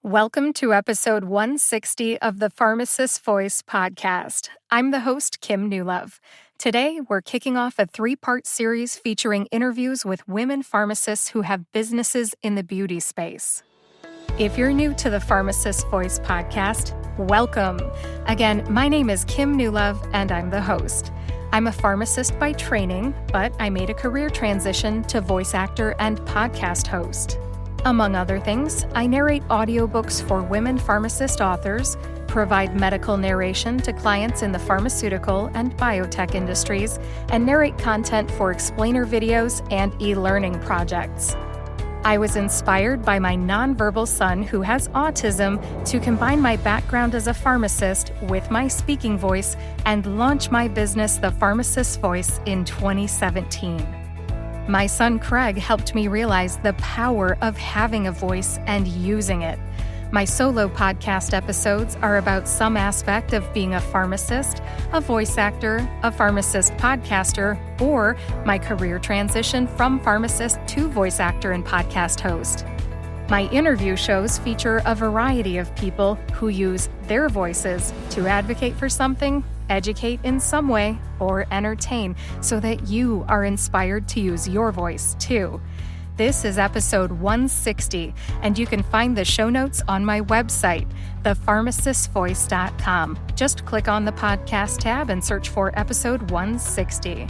Welcome to episode 160 of the Pharmacist Voice podcast. I'm the host, Kim Newlove. Today, we're kicking off a three-part series featuring interviews with women pharmacists who have businesses in the beauty space. If you're new to the Pharmacist Voice podcast, welcome. Again, my name is Kim Newlove, and I'm the host. I'm a pharmacist by training, but I made a career transition to voice actor and podcast host. Among other things, I narrate audiobooks for women pharmacist authors, provide medical narration to clients in the pharmaceutical and biotech industries, and narrate content for explainer videos and e-learning projects. I was inspired by my nonverbal son who has autism to combine my background as a pharmacist with my speaking voice and launch my business, The Pharmacist Voice, in 2017. My son Craig helped me realize the power of having a voice and using it. My solo podcast episodes are about some aspect of being a pharmacist, a voice actor, a pharmacist podcaster, or my career transition from pharmacist to voice actor and podcast host. My interview shows feature a variety of people who use their voices to advocate for something, educate in some way, or entertain so that you are inspired to use your voice too. This is episode 160, and you can find the show notes on my website, thepharmacistvoice.com. Just click on the podcast tab and search for episode 160.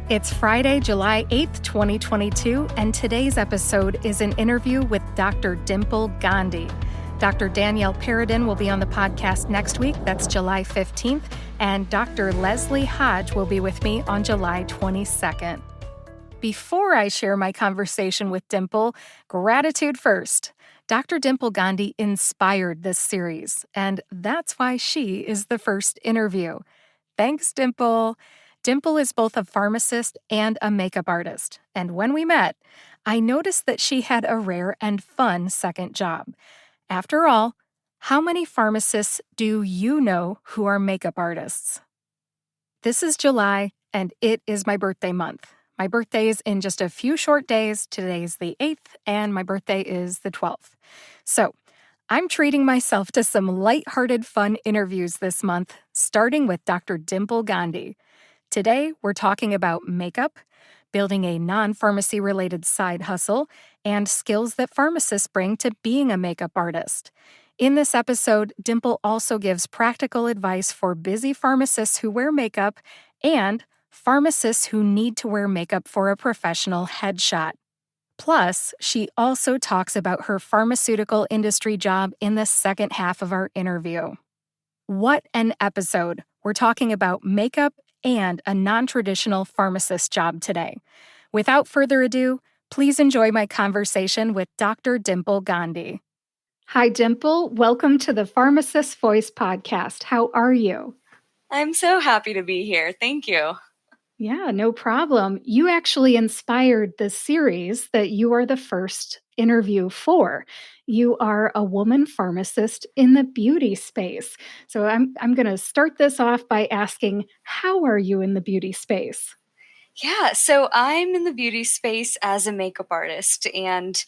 It's Friday, July 8th, 2022, and today's episode is an interview with Dr. Dimple Gandhi. Dr. Danielle Perrodin will be on the podcast next week, that's July 15th, and Dr. Leslie Hodge will be with me on July 22nd. Before I share my conversation with Dimple, gratitude first. Dr. Dimple Gandhi inspired this series, and that's why she is the first interview. Thanks, Dimple. Dimple is both a pharmacist and a makeup artist, and when we met, I noticed that she had a rare and fun second job. After all, how many pharmacists do you know who are makeup artists? This is July, and it is my birthday month. My birthday is in just a few short days. Today's the 8th, and my birthday is the 12th. So, I'm treating myself to some lighthearted, fun interviews this month, starting with Dr. Dimple Gandhi. Today, we're talking about makeup, building a non-pharmacy related side hustle, and skills that pharmacists bring to being a makeup artist. In this episode, Dimple also gives practical advice for busy pharmacists who wear makeup and pharmacists who need to wear makeup for a professional headshot. Plus, she also talks about her pharmaceutical industry job in the second half of our interview. What an episode! We're talking about makeup and a non-traditional pharmacist job today. Without further ado, please enjoy my conversation with Dr. Dimple Gandhi. Hi, Dimple. Welcome to the Pharmacist Voice podcast. How are you? I'm so happy to be here. Thank you. Yeah, no problem. You actually inspired this series that you are the first interview for. You are a woman pharmacist in the beauty space. So I'm going to start this off by asking, how are you in the beauty space? Yeah, so I'm in the beauty space as a makeup artist, and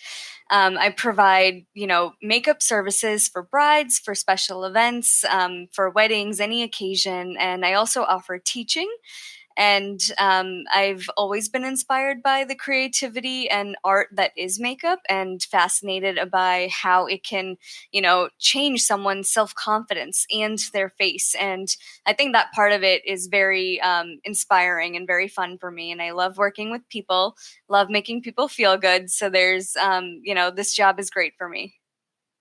I provide, makeup services for brides, for special events, for weddings, any occasion, and I also offer teaching. And I've always been inspired by the creativity and art that is makeup, and fascinated by how it can, change someone's self-confidence and their face. And I think that part of it is very inspiring and very fun for me. And I love working with people, love making people feel good. So there's, this job is great for me.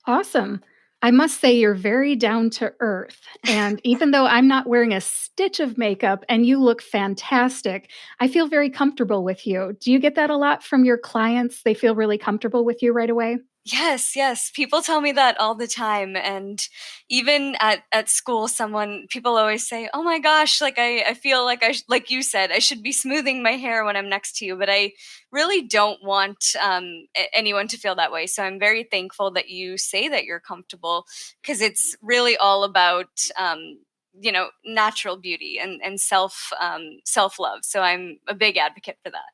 Awesome. I must say you're very down to earth. And even though I'm not wearing a stitch of makeup and you look fantastic, I feel very comfortable with you. Do you get that a lot from your clients? They feel really comfortable with you right away? Yes, yes. People tell me that all the time. And even at school, people always say, oh my gosh, like I feel like like you said, I should be smoothing my hair when I'm next to you. But I really don't want anyone to feel that way. So I'm very thankful that you say that you're comfortable, because it's really all about, natural beauty and self love. So I'm a big advocate for that.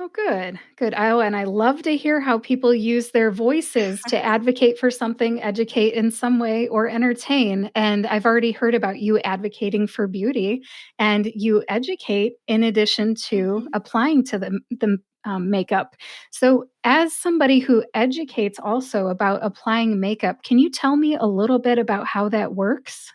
Oh, good. Good. Oh, and I love to hear how people use their voices to advocate for something, educate in some way, or entertain. And I've already heard about you advocating for beauty, and you educate in addition to Mhm. applying to the makeup. So, as somebody who educates also about applying makeup, can you tell me a little bit about how that works?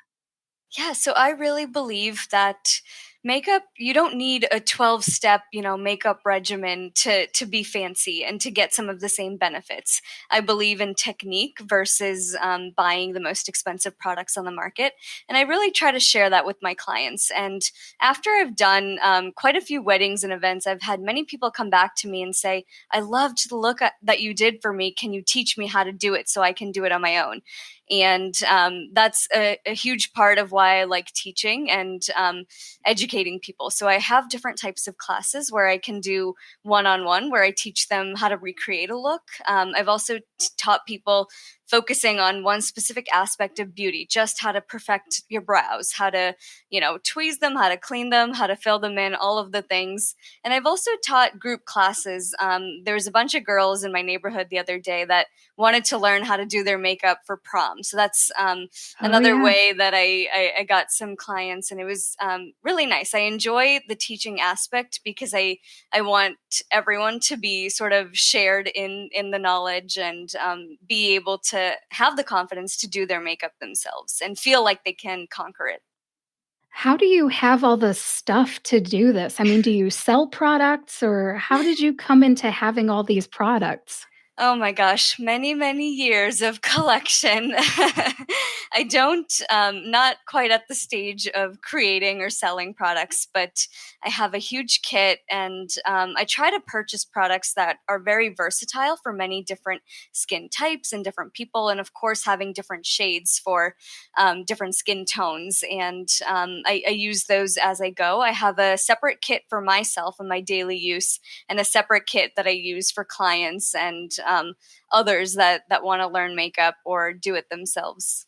Yeah, so I really believe that makeup, you don't need a 12-step, makeup regimen to be fancy and to get some of the same benefits. I believe in technique versus buying the most expensive products on the market, and I really try to share that with my clients. And after I've done quite a few weddings and events, I've had many people come back to me and say, "I loved the that you did for me. Can you teach me how to do it so I can do it on my own?" And that's a huge part of why I like teaching and educating people. So I have different types of classes where I can do one-on-one, where I teach them how to recreate a look. I've also taught people focusing on one specific aspect of beauty, just how to perfect your brows, how to, tweeze them, how to clean them, how to fill them in, all of the things. And I've also taught group classes. There was a bunch of girls in my neighborhood the other day that wanted to learn how to do their makeup for prom. So that's Oh, another yeah. way that I got some clients, and it was really nice. I enjoy the teaching aspect because I want everyone to be sort of shared in the knowledge and be able to have the confidence to do their makeup themselves and feel like they can conquer it. How do you have all the stuff to do this? I mean, do you sell products or how did you come into having all these products? Oh my gosh, many, many years of collection. I don't, not quite at the stage of creating or selling products, but I have a huge kit, and I try to purchase products that are very versatile for many different skin types and different people, and of course, having different shades for different skin tones. And I use those as I go. I have a separate kit for myself and my daily use, and a separate kit that I use for clients and others that want to learn makeup or do it themselves.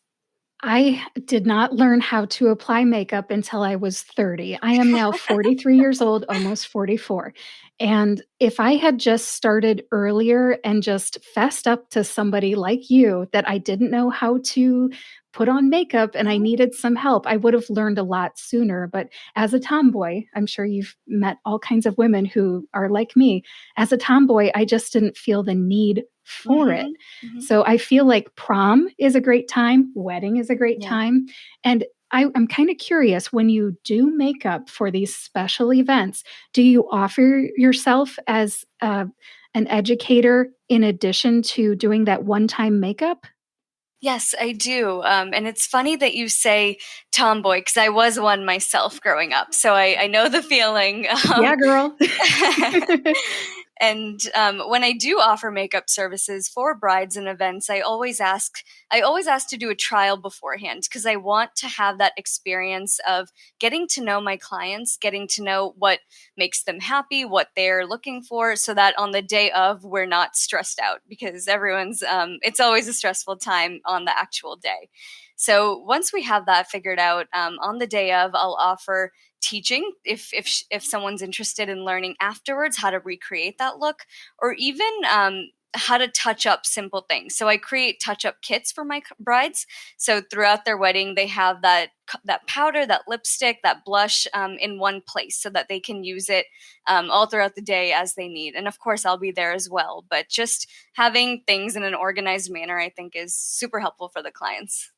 I did not learn how to apply makeup until I was 30. I am now 43 years old, almost 44. And if I had just started earlier and just fessed up to somebody like you that I didn't know how to put on makeup and I Mhm. needed some help, I would have learned a lot sooner. But as a tomboy, I'm sure you've met all kinds of women who are like me. As a tomboy, I just didn't feel the need for it. Mhm. Mhm. So I feel like prom is a great time, wedding is a great Yeah. time. And I'm kind of curious when you do makeup for these special events, do you offer yourself as an educator in addition to doing that one time makeup? Yes, I do. And it's funny that you say tomboy because I was one myself growing up. So I know the feeling. Yeah, girl. And when I do offer makeup services for brides and events, I always ask to do a trial beforehand because I want to have that experience of getting to know my clients, getting to know what makes them happy, what they're looking for, so that on the day of, we're not stressed out because it's always a stressful time on the actual day. So once we have that figured out, on the day of, I'll offer teaching if someone's interested in learning afterwards how to recreate that look, or even how to touch up simple things. So I create touch up kits for my brides. So throughout their wedding, they have that powder, that lipstick, that blush in one place, so that they can use it all throughout the day as they need. And of course, I'll be there as well. But just having things in an organized manner, I think, is super helpful for the clients.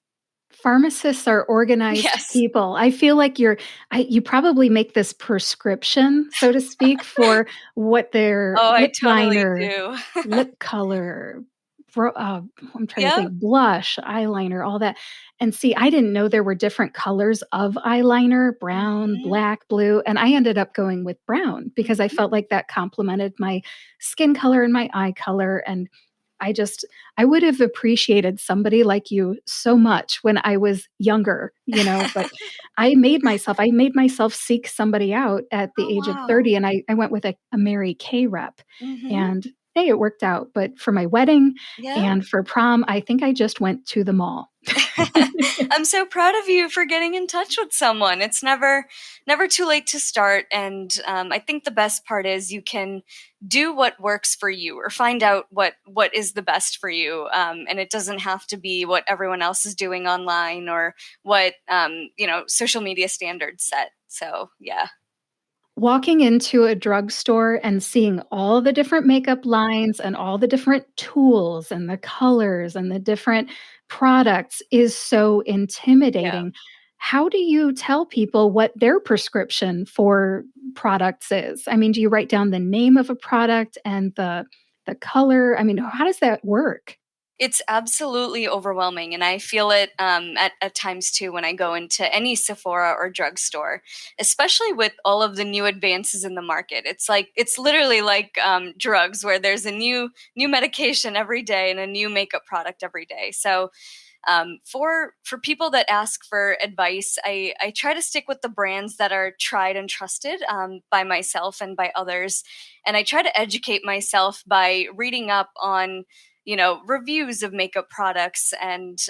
Pharmacists are organized Yes. people. I feel like you probably make this prescription, so to speak, for what their Oh, I lip totally liner, do. lip color, I'm trying to Yep. think, blush, eyeliner, all that. And see, I didn't know there were different colors of eyeliner, brown, Mhm. black, blue, and I ended up going with brown because I Mhm. felt like that complemented my skin color and my eye color, and I just I would have appreciated somebody like you so much when I was younger, but I made myself seek somebody out at the Oh, age of wow. 30, and I went with a Mary Kay rep, Mhm. and, hey, it worked out, but for my wedding Yeah. and for prom, I think I just went to the mall. I'm so proud of you for getting in touch with someone. It's never too late to start, and I think the best part is you can do what works for you, or find out what is the best for you, and it doesn't have to be what everyone else is doing online, or what social media standards set. So yeah. Walking into a drugstore and seeing all the different makeup lines and all the different tools and the colors and the different products is so Yeah. intimidating. How do you tell people what their prescription for products is? I mean, do you write down the name of a product and the color? I mean, how does that work? It's absolutely overwhelming, and I feel it at times too when I go into any Sephora or drugstore, especially with all of the new advances in the market. It's literally like drugs, where there's a new medication every day and a new makeup product every day. So for people that ask for advice, I try to stick with the brands that are tried and trusted by myself and by others, and I try to educate myself by reading up on reviews of makeup products, and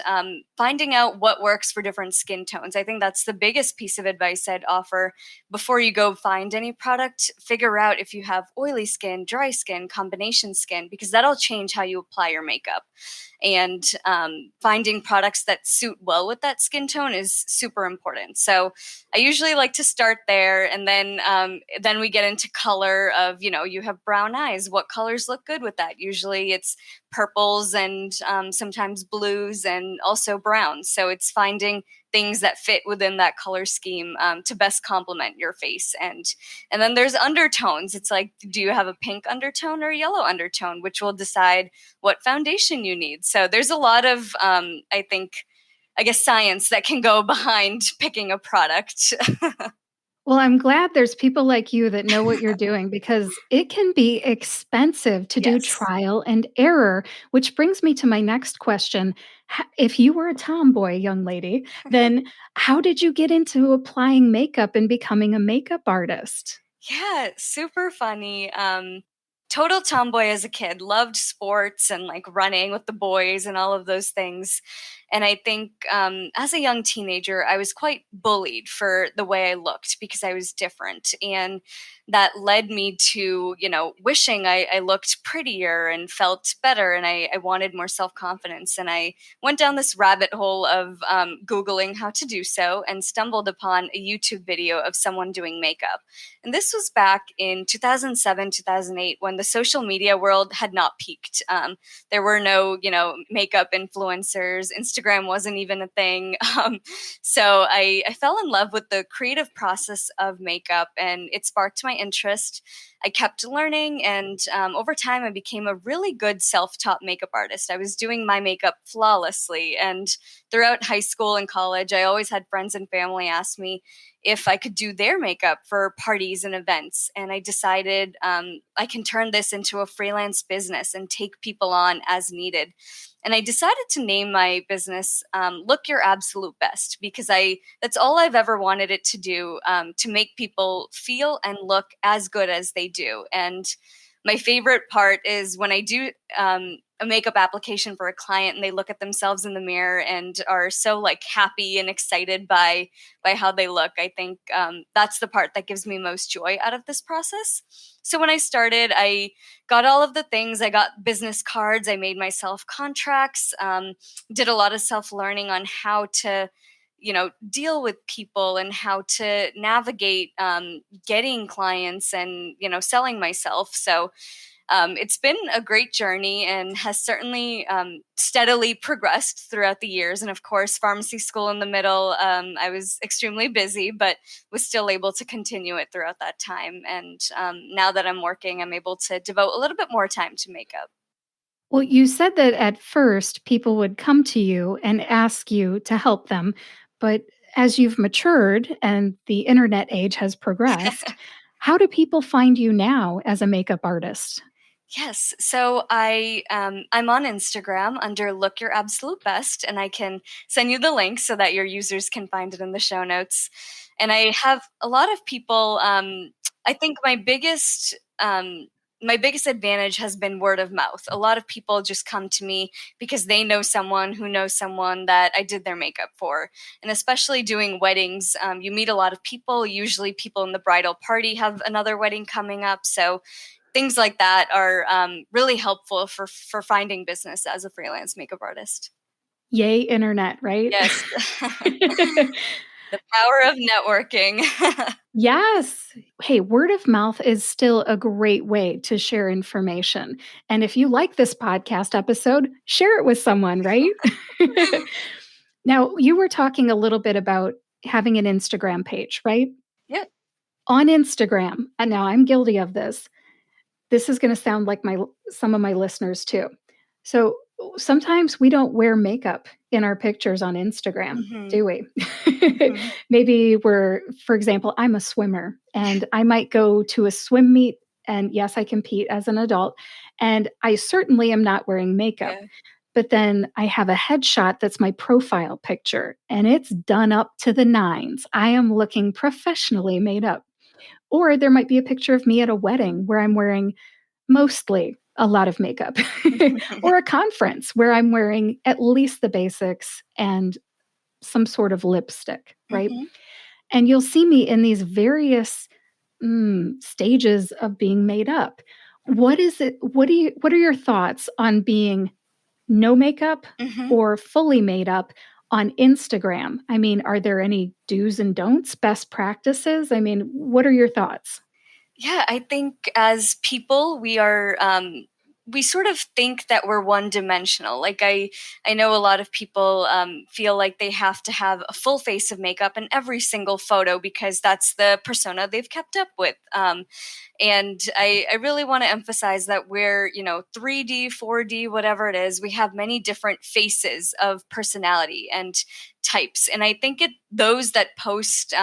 finding out what works for different skin tones. I think that's the biggest piece of advice I'd offer before you go find any product. Figure out if you have oily skin, dry skin, combination skin, because that'll change how you apply your makeup. And finding products that suit well with that skin tone is super important. So I usually like to start there, and then we get into color. Of you have brown eyes, what colors look good with that? Usually it's purples, and sometimes blues, and also browns. So it's finding things that fit within that color scheme to best complement your face. And then there's undertones. It's like, do you have a pink undertone or a yellow undertone, which will decide what foundation you need. So there's a lot of I guess science that can go behind picking a product. Well, I'm glad there's people like you that know what you're doing, because it can be expensive to do Yes. trial and error, which brings me to my next question. If you were a tomboy, young lady, then how did you get into applying makeup and becoming a makeup artist? Yeah, super funny. Total tomboy as a kid, loved sports and like running with the boys and all of those things. And I think as a young teenager, I was quite bullied for the way I looked because I was different. And that led me to, wishing I looked prettier and felt better. And I wanted more self confidence. And I went down this rabbit hole of Googling how to do so, and stumbled upon a YouTube video of someone doing makeup. And this was back in 2007, 2008, when the social media world had not peaked. There were no, makeup influencers. Instagram wasn't even a thing. So I fell in love with the creative process of makeup, and it sparked my interest. I kept learning, and over time, I became a really good self taught makeup artist. I was doing my makeup flawlessly. And throughout high school and college, I always had friends and family ask me if I could do their makeup for parties and events. And I decided I can turn this into a freelance business and take people on as needed. And I decided to name my business Look Your Absolute Best, because that's all I've ever wanted it to do, to make people feel and look as good as they do. And my favorite part is when I do a makeup application for a client, and they look at themselves in the mirror and are so like happy and excited by how they look. I think that's the part that gives me most joy out of this process. So when I started, I got all of the things. I got business cards. I made myself contracts. Did a lot of self learning on how to deal with people, and how to navigate getting clients, and selling myself. So it's been a great journey, and has certainly steadily progressed throughout the years. And of course, pharmacy school in the middle, I was extremely busy, but was still able to continue it throughout that time. And now that I'm working, I'm able to devote a little bit more time to makeup. Well, you said that at first people would come to you and ask you to help them, but as you've matured and the internet age has progressed, how do people find you now as a makeup artist? Yes. So I'm on Instagram under Look Your Absolute Best, and I can send you the link so that your users can find it in the show notes. And I have a lot of people. I think my biggest my biggest advantage has been word of mouth. A lot of people just come to me because they know someone who knows someone that I did their makeup for. And especially doing weddings, you meet a lot of people. Usually people in the bridal party have another wedding coming up. So things like that are really helpful for finding business as a freelance makeup artist. Yay, internet, right? Yes. The power of networking. Yes. Hey, word of mouth is still a great way to share information. And if you like this podcast episode, share it with someone, right? Now, you were talking a little bit about having an Instagram page, right? Yep. On Instagram, and now I'm guilty of this. This is going to sound like some of my listeners too. So sometimes we don't wear makeup in our pictures on Instagram, Mm-hmm. do we? Mm-hmm. Maybe for example, I'm a swimmer and I might go to a swim meet. And yes, I compete as an adult. And I certainly am not wearing makeup. Yeah. But then I have a headshot that's my profile picture and it's done up to the nines. I am looking professionally made up. Or there might be a picture of me at a wedding where I'm wearing mostly a lot of makeup, or a conference where I'm wearing at least the basics and some sort of lipstick, right? Mm-hmm. And you'll see me in these various stages of being made up. What is it? What are your thoughts on being no makeup Mm-hmm. or fully made up on Instagram? I mean, are there any do's and don'ts, best practices? I mean, what are your thoughts? Yeah, I think as people, we sort of think that we're one dimensional. Like I know a lot of people feel like they have to have a full face of makeup in every single photo because that's the persona they've kept up with. And I really want to emphasize that we're, 3D, 4D, whatever it is, we have many different faces of personality and types. And I think those that post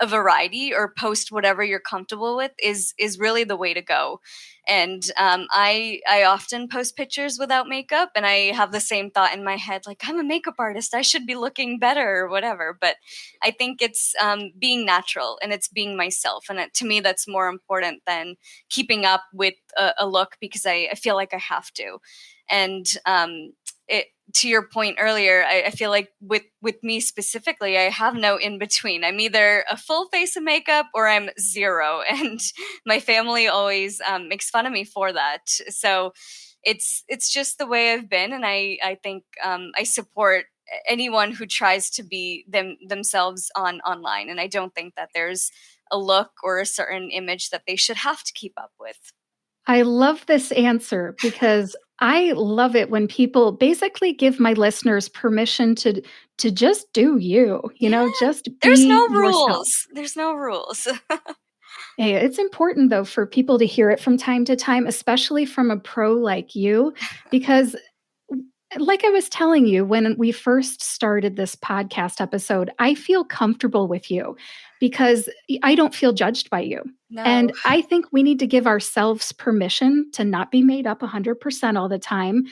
a variety or post whatever you're comfortable with is really the way to go. And I often post pictures without makeup, and I have the same thought in my head, like I'm a makeup artist, I should be looking better or whatever. But I think it's being natural and it's being myself, and to me that's more important than keeping up with a look because I feel like I have to. And it, to your point earlier, I feel like with me specifically, I have no in between. I'm either a full face of makeup or I'm zero, and my family always makes fun of me for that. So it's just the way I've been, and I think I support anyone who tries to be themselves online, and I don't think that there's a look or a certain image that they should have to keep up with. I love this answer because I love it when people basically give my listeners permission to just do you, Yeah, just there's be no yourself. rules. There's no rules. Hey, it's important though for people to hear it from time to time, especially from a pro like you, because like I was telling you when we first started this podcast episode, I feel comfortable with you because I don't feel judged by you. No, And I think we need to give ourselves permission to not be made up 100% all the time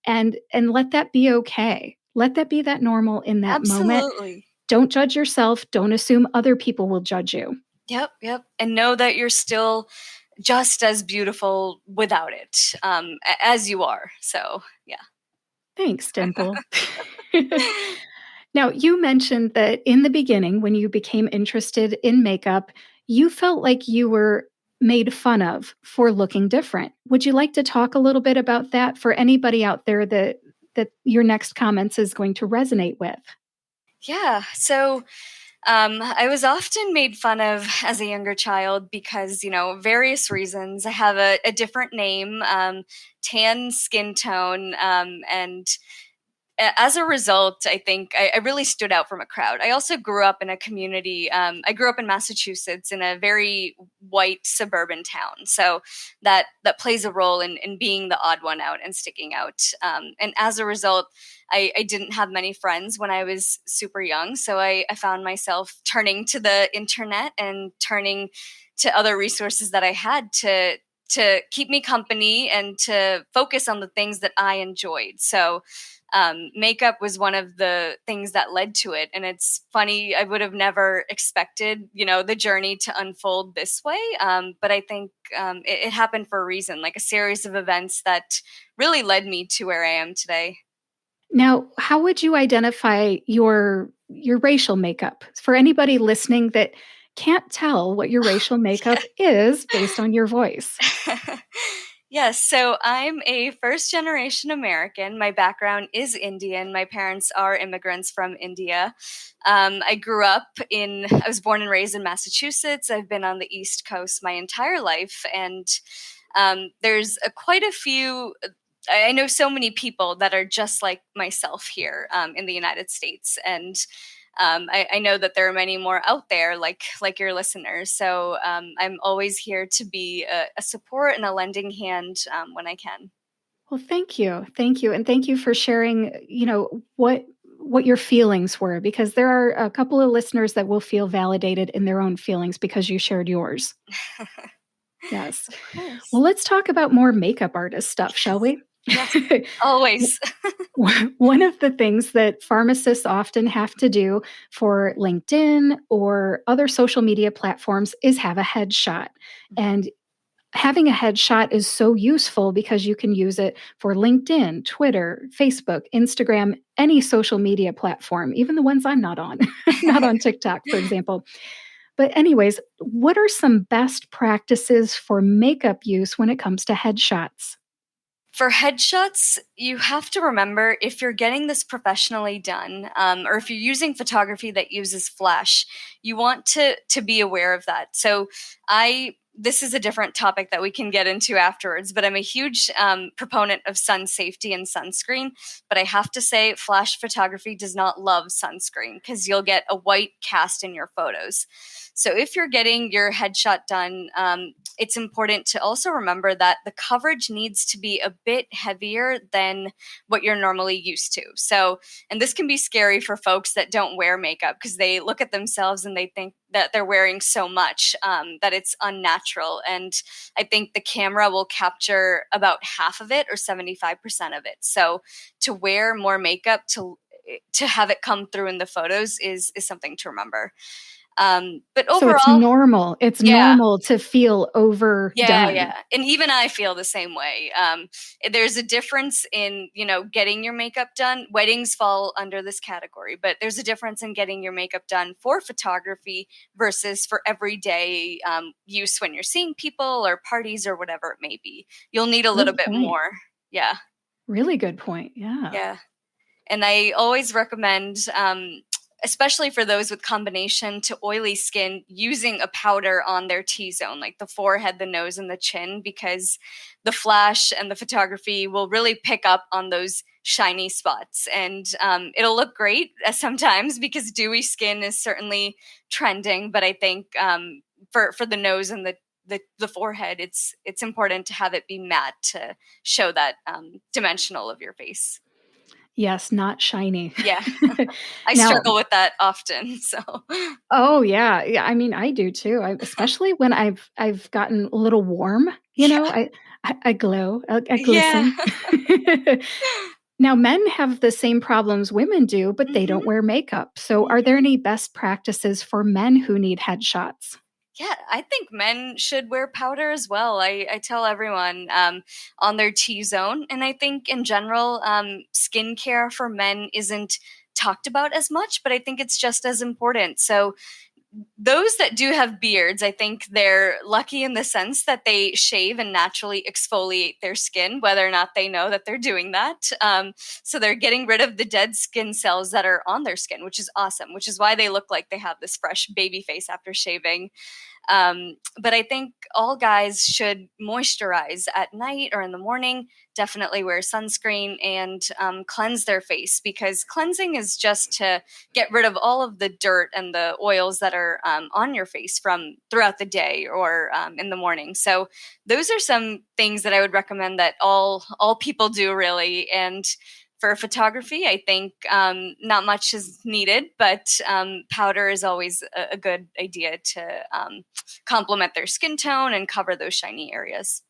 and let that be okay. Let that be that normal in that moment. absolutely. Don't judge yourself. Don't assume other people will judge you. Yep, yep. And know that you're still just as beautiful without it as you are. So, yeah. Thanks, Dimple. Now, you mentioned that in the beginning, when you became interested in makeup, you felt like you were made fun of for looking different. Would you like to talk a little bit about that for anybody out there that your next comments is going to resonate with? Yeah. So, I was often made fun of as a younger child because, various reasons. I have a different name, tan skin tone, and as a result, I think I really stood out from a crowd. I also grew up in a community. I grew up in Massachusetts in a very white suburban town, so that plays a role in being the odd one out and sticking out. And as a result, I didn't have many friends when I was super young, so I found myself turning to the internet and turning to other resources that I had to keep me company and to focus on the things that I enjoyed. So makeup was one of the things that led to it. And it's funny, I would have never expected, the journey to unfold this way. But I think it happened for a reason, like a series of events that really led me to where I am today. Now, how would you identify your racial makeup for anybody listening that can't tell what your racial makeup is based on your voice? Yes, so I'm a first generation American. My background is Indian. My parents are immigrants from India. I was born and raised in Massachusetts. I've been on the East Coast my entire life. And there's quite a few. I know so many people that are just like myself here in the United States. And I know that there are many more out there, like your listeners. So I'm always here to be a support and a lending hand when I can. Well, thank you, and thank you for sharing. What your feelings were, because there are a couple of listeners that will feel validated in their own feelings because you shared yours. Yes. Of course. Well, let's talk about more makeup artist stuff, shall we? Yes, always. One of the things that pharmacists often have to do for LinkedIn or other social media platforms is have a headshot. And having a headshot is so useful because you can use it for LinkedIn, Twitter, Facebook, Instagram, any social media platform, even the ones I'm not on, not on TikTok, for example. But, anyways, what are some best practices for makeup use when it comes to headshots? For headshots, you have to remember if you're getting this professionally done, or if you're using photography that uses flash, you want to be aware of that. So, this is a different topic that we can get into afterwards, but I'm a huge proponent of sun safety and sunscreen. But I have to say, flash photography does not love sunscreen because you'll get a white cast in your photos. So if you're getting your headshot done, it's important to also remember that the coverage needs to be a bit heavier than what you're normally used to. So, and this can be scary for folks that don't wear makeup because they look at themselves and they think that they're wearing so much that it's unnatural. And I think the camera will capture about half of it or 75% of it. So to wear more makeup to have it come through in the photos is something to remember. But So it's overall, normal. It's yeah, normal to feel yeah. overdone. And even I feel the same way. There's a difference in, getting your makeup done. Weddings fall under this category, but there's a difference in getting your makeup done for photography versus for everyday use when you're seeing people or parties or whatever it may be. You'll need a little Good bit point. more. Yeah. Really good point. Yeah. Yeah. And I always recommend, especially for those with combination to oily skin, using a powder on their T-zone, like the forehead, the nose, and the chin, because the flash and the photography will really pick up on those shiny spots. And it'll look great sometimes because dewy skin is certainly trending. But I think for the nose and the forehead, it's important to have it be matte to show that dimensional of your face. Yes, not shiny. Yeah. I Now, struggle with that often, so oh yeah, yeah. I mean, I do too. Especially when I've gotten a little warm. yeah. I glow. I Yeah. glisten. Now, men have the same problems women do, but they don't Mhm, wear makeup. So, are there mhm. any best practices for men who need headshots? Yeah, I think men should wear powder as well. I tell everyone on their T zone. And I think in general, skincare for men isn't talked about as much, but I think it's just as important. So those that do have beards, I think they're lucky in the sense that they shave and naturally exfoliate their skin, whether or not they know that they're doing that. So they're getting rid of the dead skin cells that are on their skin, which is awesome, which is why they look like they have this fresh baby face after shaving. But I think all guys should moisturize at night or in the morning, definitely wear sunscreen and cleanse their face, because cleansing is just to get rid of all of the dirt and the oils that are on your face from throughout the day or in the morning. So those are some things that I would recommend that all people do really. And for photography, I think not much is needed, but powder is always a good idea to complement their skin tone and cover those shiny areas.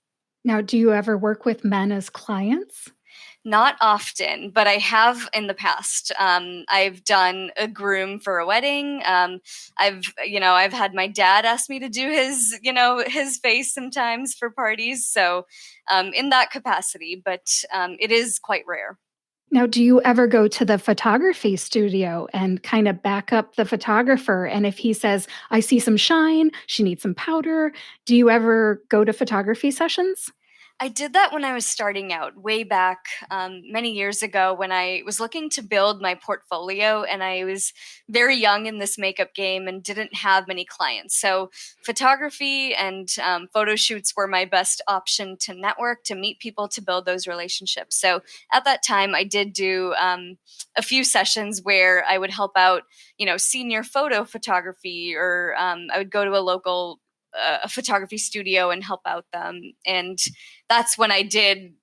Now, do you ever work with men as clients? Not often, but I have in the past. I've done a groom for a wedding. I've had my dad ask me to do his face sometimes for parties. So, in that capacity, but it is quite rare. Now, do you ever go to the photography studio and kind of back up the photographer? And if he says, I see some shine, she needs some powder, do you ever go to photography sessions? I did that when I was starting out, way back many years ago when I was looking to build my portfolio and I was very young in this makeup game and didn't have many clients. So, photography and photo shoots were my best option to network, to meet people, to build those relationships. So, at that time, I did do a few sessions where I would help out, senior photo photography, or I would go to a local a photography studio and help out them. And that's when I did,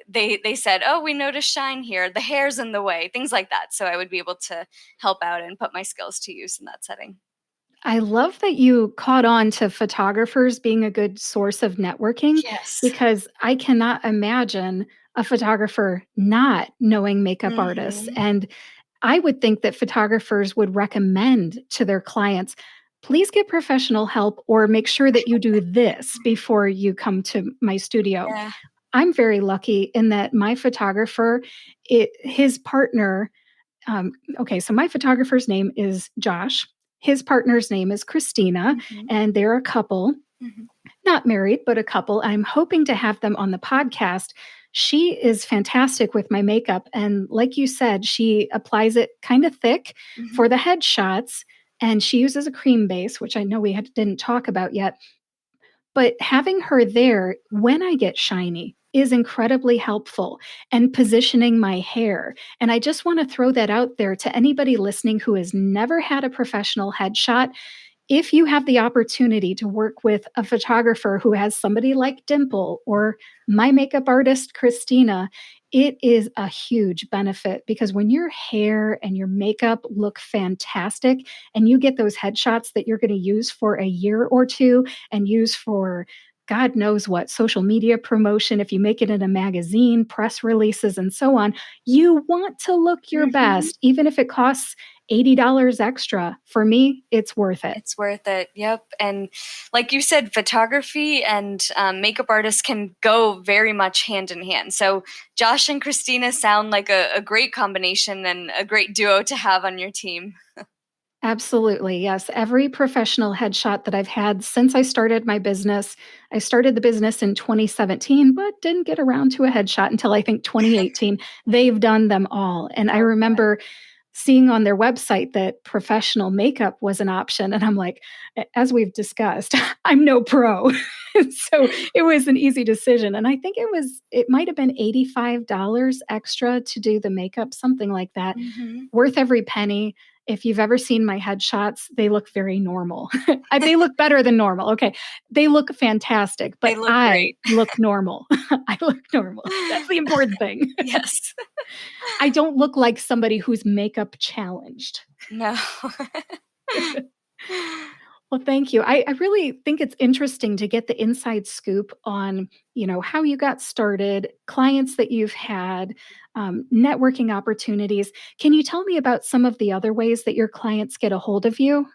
they said, "Oh, we noticed shine here. The hair's in the way," things like that. So I would be able to help out and put my skills to use in that setting. I love that you caught on to photographers being a good source of networking Yes. because I cannot imagine a photographer not knowing makeup artists. Hmm. And I would think that photographers would recommend to their clients, please get professional help or make sure that you do this before you come to my studio. Yeah. I'm very lucky in that my photographer, his partner, okay, so my photographer's name is Josh. His partner's name is Christina, Hmm. and they're a couple, Hmm. not married, but a couple. I'm hoping to have them on the podcast. She is fantastic with my makeup. And like you said, she applies it kind of thick Hmm. for the headshots. And she uses a cream base, which I know didn't talk about yet. But having her there when I get shiny is incredibly helpful and positioning my hair. And I just want to throw that out there to anybody listening who has never had a professional headshot. If you have the opportunity to work with a photographer who has somebody like Dimple or my makeup artist, Christina, it is a huge benefit because when your hair and your makeup look fantastic and you get those headshots that you're going to use for a year or two and use for God knows what social media promotion, if you make it in a magazine, press releases, and so on, you want to look your Hmm. best, even if it costs $80 extra. For me, it's worth it. It's worth it. Yep. And like you said, photography and makeup artists can go very much hand in hand. So Josh and Christina sound like a great combination and a great duo to have on your team. Absolutely. Yes. Every professional headshot that I've had since I started my business, I started the business in 2017, but didn't get around to a headshot until I think 2018. They've done them all. And I Oh, remember seeing on their website that professional makeup was an option. And I'm like, as we've discussed, I'm no pro. So it was an easy decision. And I think it might have been $85 extra to do the makeup, something like that. hmm. Worth every penny. If you've ever seen my headshots, they look very normal. They look better than normal. Okay. They look fantastic, They but look I great. look normal. I look normal. That's the important thing. Yes. I don't look like somebody who's makeup challenged. No. Well, thank you. I really think it's interesting to get the inside scoop on, how you got started, clients that you've had, networking opportunities. Can you tell me about some of the other ways that your clients get a hold of you?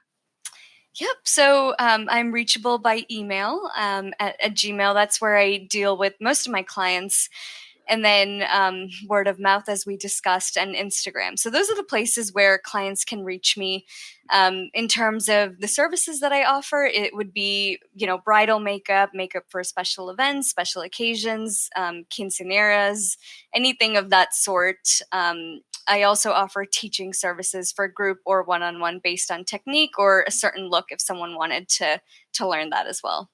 Yep. So I'm reachable by email at Gmail. That's where I deal with most of my clients. And then word of mouth, as we discussed, and Instagram. So those are the places where clients can reach me. In terms of the services that I offer, it would be, bridal makeup, makeup for special events, special occasions, quinceaneras, anything of that sort. I also offer teaching services for group or one-on-one based on technique or a certain look if someone wanted to learn that as well.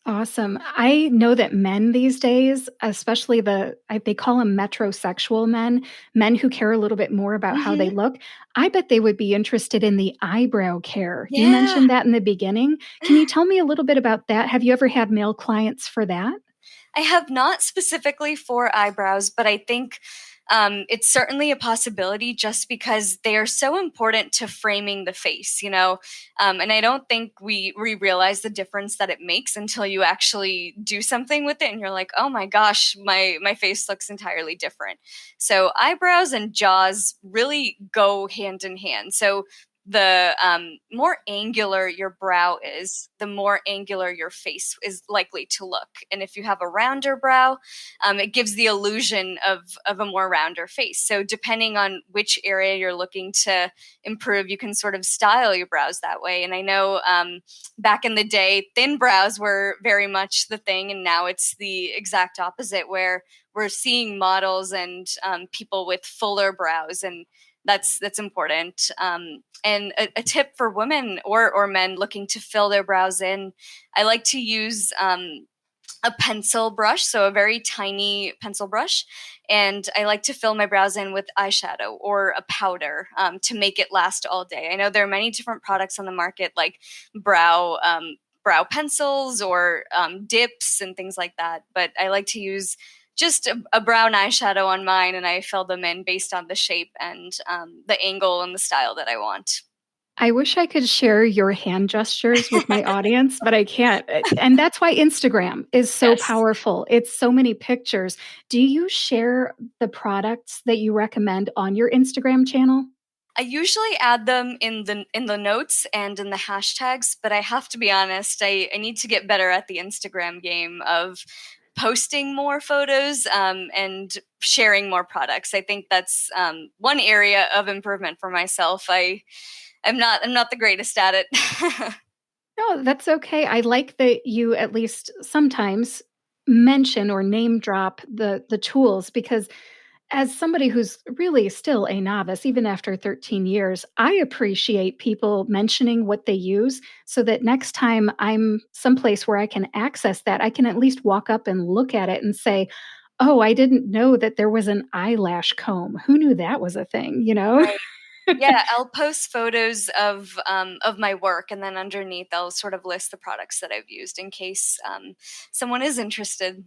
Awesome. I know that men these days, especially they call them metrosexual men, men who care a little bit more about how they Hmm. look. I bet they would be interested in the eyebrow care. You Yeah. mentioned that in the beginning. Can you tell me a little bit about that? Have you ever had male clients for that? I have not specifically for eyebrows, but I think it's certainly a possibility just because they are so important to framing the face, and I don't think we realize the difference that it makes until you actually do something with it and you're like, oh my gosh, my face looks entirely different. So eyebrows and jaws really go hand in hand. So the more angular your brow is, the more angular your face is likely to look. And if you have a rounder brow, it gives the illusion of a more rounder face. So depending on which area you're looking to improve, you can sort of style your brows that way. And I know back in the day, thin brows were very much the thing, and now it's the exact opposite, where we're seeing models and people with fuller brows, and that's important. And a tip for women or men looking to fill their brows in, I like to use a pencil brush, so a very tiny pencil brush. And I like to fill my brows in with eyeshadow or a powder to make it last all day. I know there are many different products on the market, like brow pencils or dips and things like that. But I like to use just a brown eyeshadow on mine, and I fill them in based on the shape and the angle and the style that I want. I wish I could share your hand gestures with my audience, but I can't. And that's why Instagram is so Yes. powerful. It's so many pictures. Do you share the products that you recommend on your Instagram channel? I usually add them in the notes and in the hashtags, but I have to be honest, I need to get better at the Instagram game of posting more photos and sharing more products. I think that's one area of improvement for myself. I'm not the greatest at it. No, that's okay. I like that you at least sometimes mention or name drop the tools, because as somebody who's really still a novice, even after 13 years, I appreciate people mentioning what they use so that next time I'm someplace where I can access that, I can at least walk up and look at it and say, "Oh, I didn't know that there was an eyelash comb. Who knew that was a thing?" You know? Right. Yeah, I'll post photos of my work, and then underneath I'll sort of list the products that I've used in case someone is interested.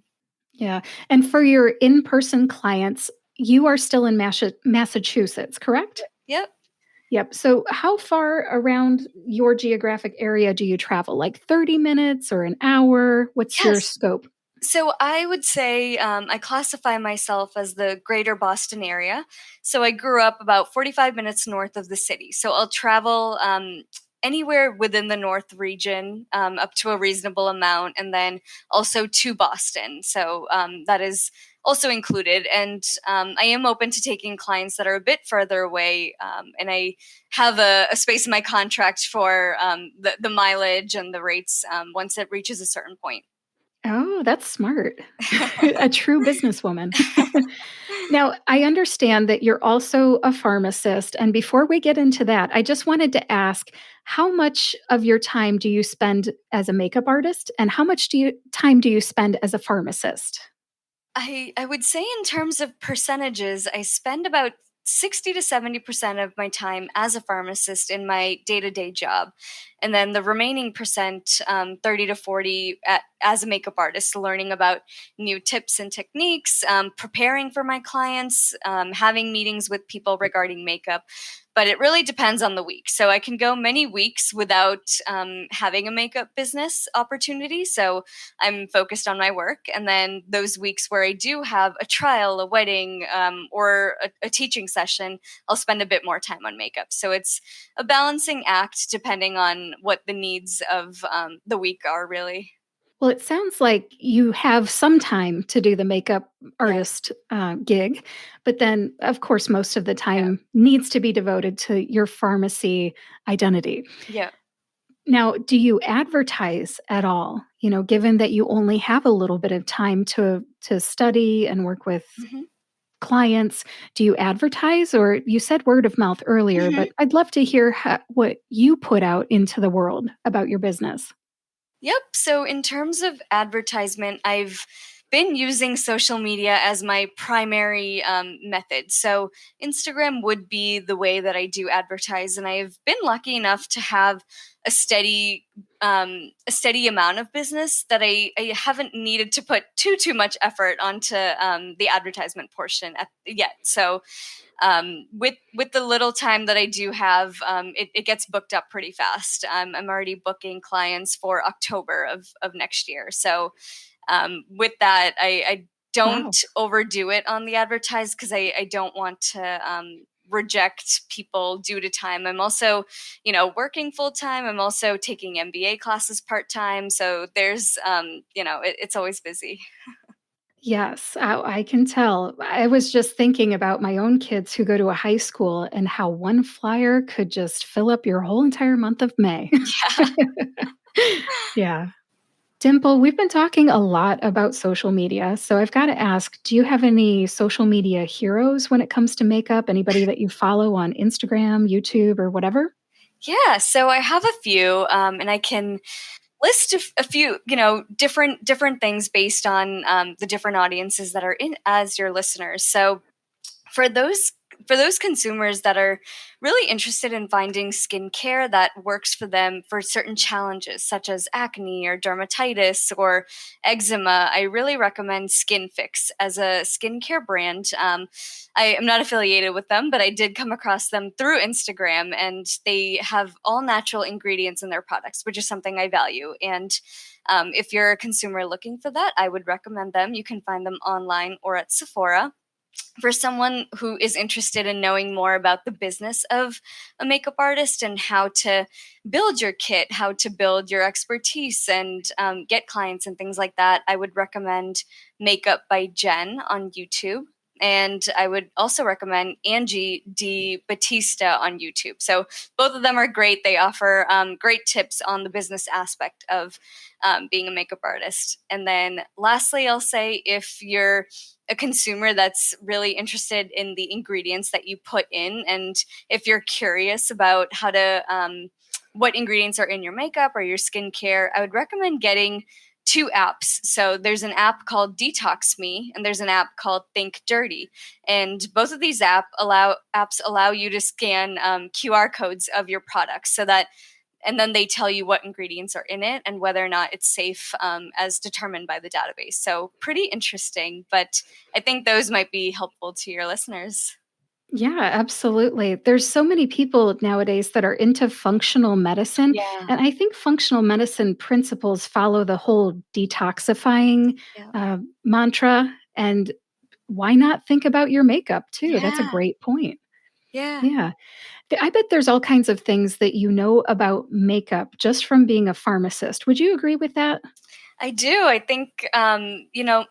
Yeah. And for your in-person clients, you are still in Massachusetts, correct? Yep. Yep. So how far around your geographic area do you travel? Like 30 minutes or an hour? What's your Yes. scope? So I would say I classify myself as the greater Boston area. So I grew up about 45 minutes north of the city. So I'll travel anywhere within the north region up to a reasonable amount, and then also to Boston. So that is also included. And I am open to taking clients that are a bit further away. And I have a space in my contract for the mileage and the rates once it reaches a certain point. Oh, that's smart. A true businesswoman. Now, I understand that you're also a pharmacist. And before we get into that, I just wanted to ask, how much of your time do you spend as a makeup artist, and how much time do you spend as a pharmacist? I would say in terms of percentages, I spend about 60 to 70% of my time as a pharmacist in my day-to-day job. And then the remaining percent, 30 to 40 as a makeup artist, learning about new tips and techniques, preparing for my clients, having meetings with people regarding makeup. But it really depends on the week. So I can go many weeks without having a makeup business opportunity. So I'm focused on my work. And then those weeks where I do have a trial, a wedding, or a teaching session, I'll spend a bit more time on makeup. So it's a balancing act depending on what the needs of the week are, really. Well, it sounds like you have some time to do the makeup Yes. artist gig, but then, of course, most of the Yeah. time needs to be devoted to your pharmacy identity. Yeah. Now, do you advertise at all? You know, given that you only have a little bit of time to study and work with Hmm. clients, do you advertise? Or you said word of mouth earlier, Hmm. but I'd love to hear what you put out into the world about your business. Yep. So in terms of advertisement, I've been using social media as my primary method. So Instagram would be the way that I do advertise, and I've been lucky enough to have a steady amount of business that I haven't needed to put too much effort onto the advertisement portion yet. So with the little time that I do have, it gets booked up pretty fast. I'm already booking clients for October of next year. So with that, I don't Wow. overdo it on the advertise because I don't want to reject people due to time. I'm also, working full time. I'm also taking MBA classes part time. So there's, it's always busy. Yes, I can tell. I was just thinking about my own kids who go to a high school and how one flyer could just fill up your whole entire month of May. Yeah. Yeah. Dimple, we've been talking a lot about social media. So I've got to ask, do you have any social media heroes when it comes to makeup? Anybody that you follow on Instagram, YouTube, or whatever? Yeah, so I have a few, and I can list a few, different things based on the different audiences that are in as your listeners. So for those consumers that are really interested in finding skincare that works for them for certain challenges such as acne or dermatitis or eczema, I really recommend Skin Fix as a skincare brand. I am not affiliated with them, but I did come across them through Instagram, and they have all natural ingredients in their products, which is something I value. And if you're a consumer looking for that, I would recommend them. You can find them online or at Sephora. For someone who is interested in knowing more about the business of a makeup artist and how to build your kit, how to build your expertise and get clients and things like that, I would recommend Makeup by Jen on YouTube. And I would also recommend Angie D. Batista on YouTube. So both of them are great. They offer great tips on the business aspect of being a makeup artist. And then lastly, I'll say if you're a consumer that's really interested in the ingredients that you put in, and if you're curious about how to what ingredients are in your makeup or your skincare, I would recommend getting two apps. So there's an app called Detox Me, and there's an app called Think Dirty. And both of these apps allow you to scan QR codes of your products, so that and then they tell you what ingredients are in it and whether or not it's safe as determined by the database. So pretty interesting, but I think those might be helpful to your listeners. Yeah, absolutely. There's so many people nowadays that are into functional medicine. Yeah. And I think functional medicine principles follow the whole detoxifying Yeah. mantra. And why not think about your makeup too? That's a Yeah. great point. Yeah. Yeah. I bet there's all kinds of things that you know about makeup just from being a pharmacist. Would you agree with that? I do. I think,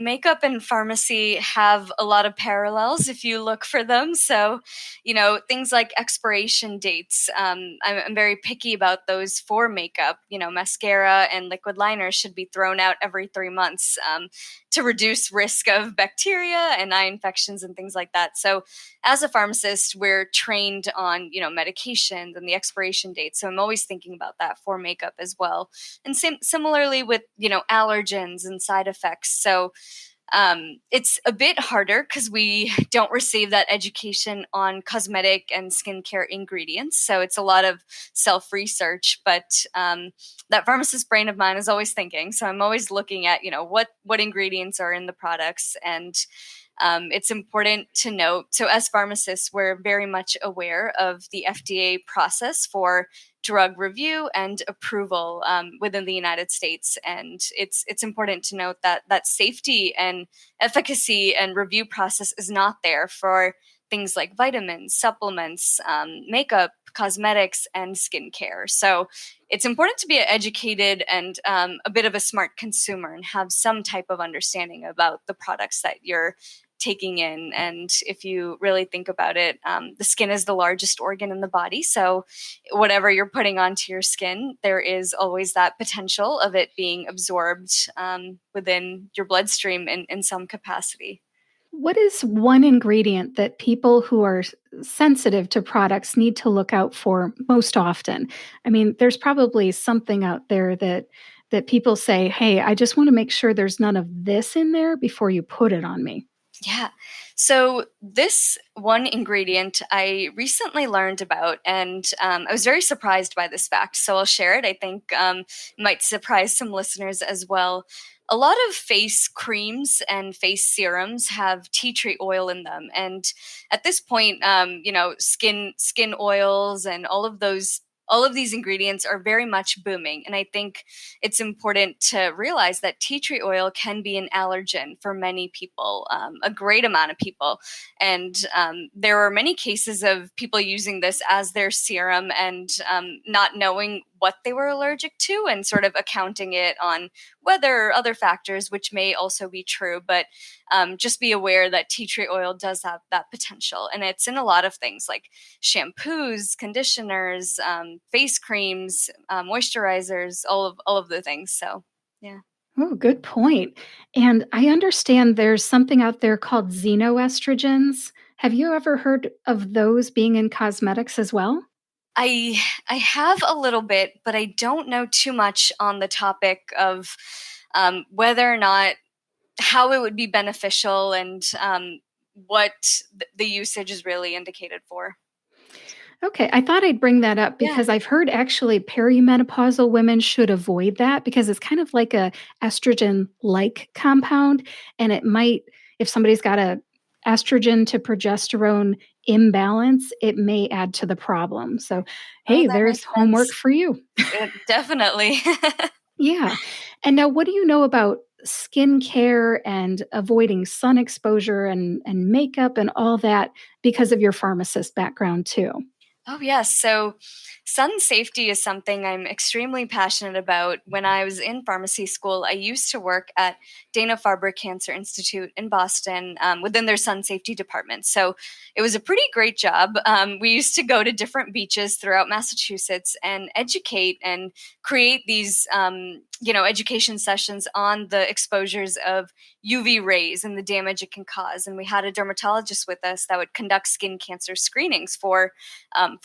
makeup and pharmacy have a lot of parallels if you look for them. So, things like expiration dates, I'm very picky about those for makeup. Mascara and liquid liner should be thrown out every 3 months to reduce risk of bacteria and eye infections and things like that. So, as a pharmacist, we're trained on, medications and the expiration dates. So, I'm always thinking about that for makeup as well. And similarly with allergens and side effects. So it's a bit harder because we don't receive that education on cosmetic and skincare ingredients. So it's a lot of self research, but that pharmacist brain of mine is always thinking. So I'm always looking at what ingredients are in the products. And it's important to note. So, as pharmacists, we're very much aware of the FDA process for drug review and approval within the United States, and it's important to note that that safety and efficacy and review process is not there for things like vitamins, supplements, makeup, cosmetics, and skincare. So it's important to be educated and a bit of a smart consumer and have some type of understanding about the products that you're taking in. And if you really think about it, the skin is the largest organ in the body. So whatever you're putting onto your skin, there is always that potential of it being absorbed within your bloodstream in some capacity. What is one ingredient that people who are sensitive to products need to look out for most often? I mean, there's probably something out there that that people say, hey, I just want to make sure there's none of this in there before you put it on me? Yeah. So this one ingredient I recently learned about, and I was very surprised by this fact. So I'll share it. I think might surprise some listeners as well. A lot of face creams and face serums have tea tree oil in them, and at this point, skin oils and all of these ingredients are very much booming. And I think it's important to realize that tea tree oil can be an allergen for many people, a great amount of people. And there are many cases of people using this as their serum and not knowing what they were allergic to and sort of accounting it on weather or other factors, which may also be true. But just be aware that tea tree oil does have that potential. And it's in a lot of things like shampoos, conditioners, face creams, moisturizers, all of the things. So, yeah. Oh, good point. And I understand there's something out there called xenoestrogens. Have you ever heard of those being in cosmetics as well? I have a little bit, but I don't know too much on the topic of whether or not how it would be beneficial and what the usage is really indicated for. Okay, I thought I'd bring that up Yeah. because I've heard actually perimenopausal women should avoid that because it's kind of like a estrogen-like compound, and it might, if somebody's got a estrogen to progesterone imbalance, it may add to the problem. So, Oh, hey, that there's makes homework sense. for you. Definitely. Yeah. And now what do you know about skincare and avoiding sun exposure and makeup and all that because of your pharmacist background too? Oh, yes. So, sun safety is something I'm extremely passionate about. When I was in pharmacy school, I used to work at Dana-Farber Cancer Institute in Boston within their sun safety department. So, it was a pretty great job. We used to go to different beaches throughout Massachusetts and educate and create these, education sessions on the exposures of UV rays and the damage it can cause. And we had a dermatologist with us that would conduct skin cancer screenings for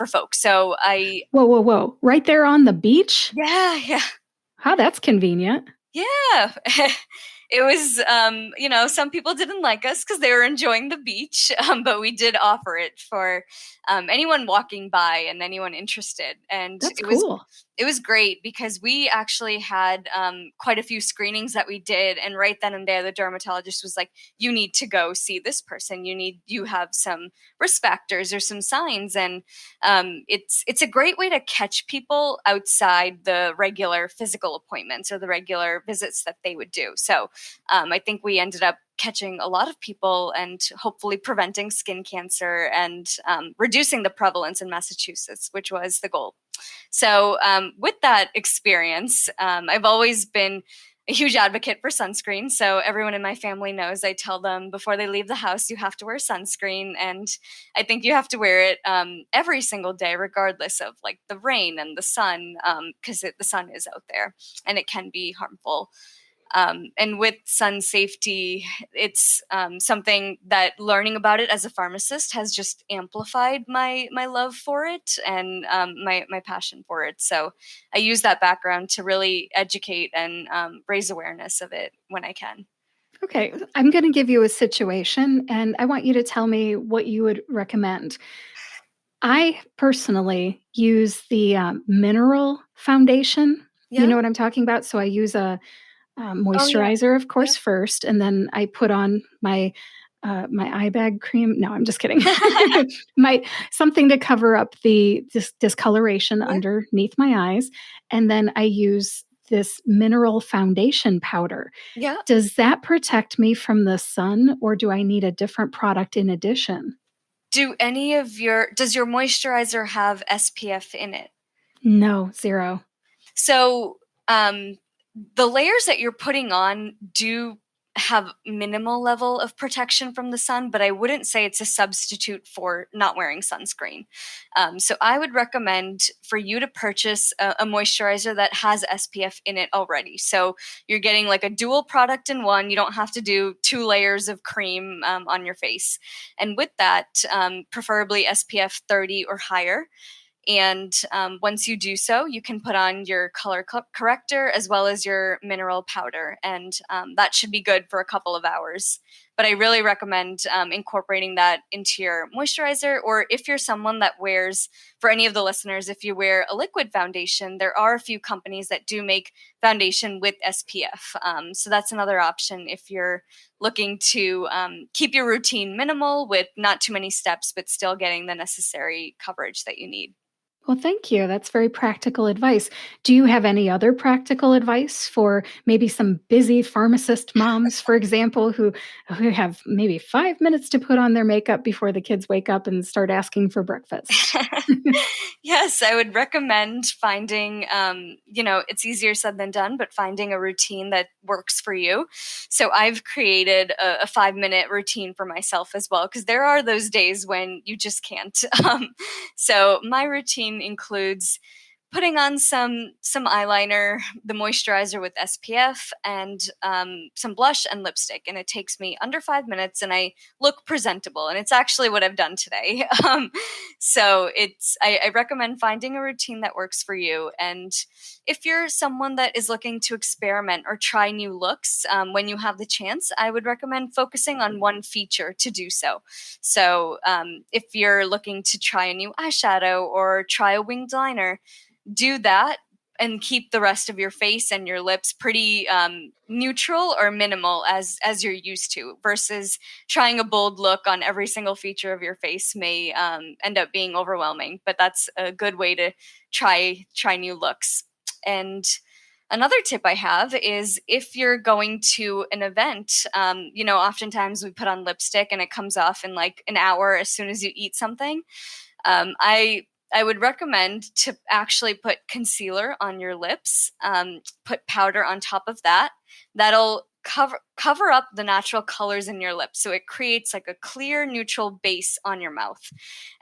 folks. So Whoa, whoa, whoa. Right there on the beach? yeah. How that's convenient. Yeah. It was, some people didn't like us because they were enjoying the beach, but we did offer it for anyone walking by and anyone interested. And That's cool. it was great because we actually had quite a few screenings that we did. And right then and there, the dermatologist was like, you need to go see this person. You have some risk factors or some signs. And it's a great way to catch people outside the regular physical appointments or the regular visits that they would do. So I think we ended up catching a lot of people and hopefully preventing skin cancer and reducing the prevalence in Massachusetts, which was the goal. So, with that experience, I've always been a huge advocate for sunscreen. So, everyone in my family knows I tell them before they leave the house, you have to wear sunscreen. And I think you have to wear it every single day, regardless of like the rain and the sun, because the sun is out there and it can be harmful. And with sun safety, it's something that learning about it as a pharmacist has just amplified my love for it and my passion for it. So I use that background to really educate and raise awareness of it when I can. Okay, I'm going to give you a situation and I want you to tell me what you would recommend. I personally use the mineral foundation. You Yeah. know what I'm talking about? So I use a Oh yeah. moisturizer, of Yeah. course, first, and then I put on my eye bag cream. No, I'm just kidding. My something to cover up the discoloration Yeah. underneath my eyes, and then I use this mineral foundation powder. Yeah. Does that protect me from the sun, or do I need a different product in addition? Does your moisturizer have SPF in it? No, zero. So the layers that you're putting on do have minimal level of protection from the sun, but I wouldn't say it's a substitute for not wearing sunscreen. So I would recommend for you to purchase a moisturizer that has SPF in it already. So you're getting like a dual product in one. You don't have to do two layers of cream on your face. And with that, preferably SPF 30 or higher. And once you do so, you can put on your color corrector as well as your mineral powder. And that should be good for a couple of hours. But I really recommend incorporating that into your moisturizer. Or if you're someone that wears, for any of the listeners, if you wear a liquid foundation, there are a few companies that do make foundation with SPF. So that's another option if you're looking to keep your routine minimal with not too many steps, but still getting the necessary coverage that you need. Well, thank you. That's very practical advice. Do you have any other practical advice for maybe some busy pharmacist moms, for example, who have maybe 5 minutes to put on their makeup before the kids wake up and start asking for breakfast? Yes, I would recommend finding, it's easier said than done, but finding a routine that works for you. So I've created a 5 minute routine for myself as well, because there are those days when you just can't. So my routine includes putting on some eyeliner, the moisturizer with SPF, and some blush and lipstick. And it takes me under 5 minutes, and I look presentable. And it's actually what I've done today. So I recommend finding a routine that works for you. And if you're someone that is looking to experiment or try new looks, when you have the chance, I would recommend focusing on one feature to do so. So if you're looking to try a new eyeshadow or try a winged liner, do that and keep the rest of your face and your lips pretty neutral or minimal as you're used to, versus trying a bold look on every single feature of your face may end up being overwhelming. But that's a good way to try new looks. And another tip I have is if you're going to an event, oftentimes we put on lipstick and it comes off in like an hour as soon as you eat something. I would recommend to actually put concealer on your lips, put powder on top of that. That'll cover up the natural colors in your lips, so it creates like a clear, neutral base on your mouth.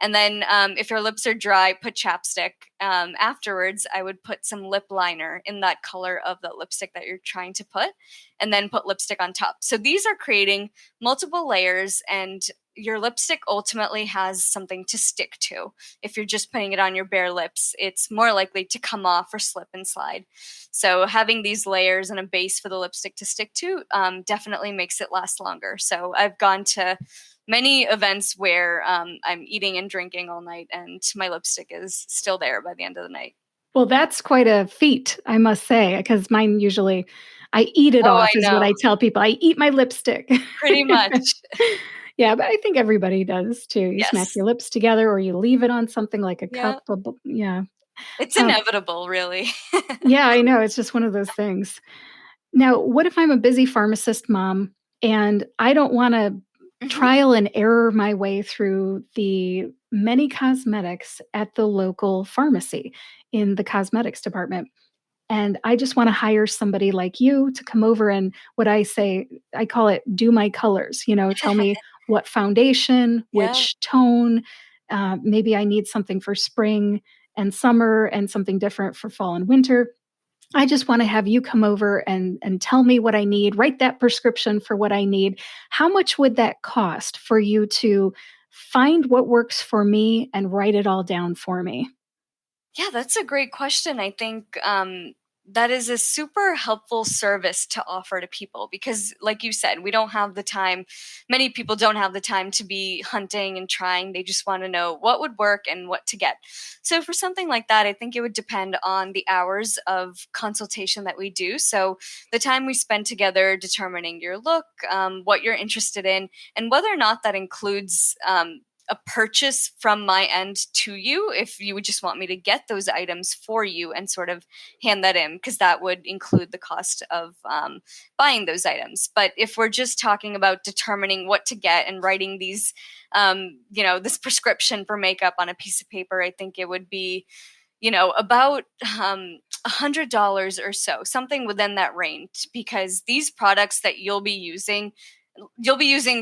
And then, if your lips are dry, put chapstick. Afterwards, I would put some lip liner in that color of the lipstick that you're trying to put, and then put lipstick on top. So these are creating multiple layers, and your lipstick ultimately has something to stick to. If you're just putting it on your bare lips, it's more likely to come off or slip and slide. So having these layers and a base for the lipstick to stick to definitely makes it last longer. So I've gone to many events where I'm eating and drinking all night, and my lipstick is still there by the end of the night. Well, that's quite a feat, I must say, because mine usually I eat it Oh, I off is what know. I tell people. I eat my lipstick. Pretty much. Yeah, but I think everybody does too. You smack Yes. your lips together or you leave it on something like a Yeah. cup. Yeah. It's Um, inevitable, really. yeah, I know. It's just one of those things. Now, what if I'm a busy pharmacist mom and I don't want to Mhm. trial and error my way through the many cosmetics at the local pharmacy in the cosmetics department? And I just want to hire somebody like you to come over and what I say, I call it do my colors, tell me what foundation, Yeah. which tone, maybe I need something for spring and summer and something different for fall and winter. I just want to have you come over and tell me what I need, write that prescription for what I need. How much would that cost for you to find what works for me and write it all down for me? Yeah, that's a great question. I think that is a super helpful service to offer to people because, like you said, we don't have the time. Many people don't have the time to be hunting and trying. They just want to know what would work and what to get. So, for something like that, I think it would depend on the hours of consultation that we do. So, the time we spend together determining your look, what you're interested in, and whether or not that includes a purchase from my end to you, if you would just want me to get those items for you and sort of hand that in, because that would include the cost of buying those items. But if we're just talking about determining what to get and writing these this prescription for makeup on a piece of paper, I think it would be about $100 or so, something within that range, because these products that you'll be using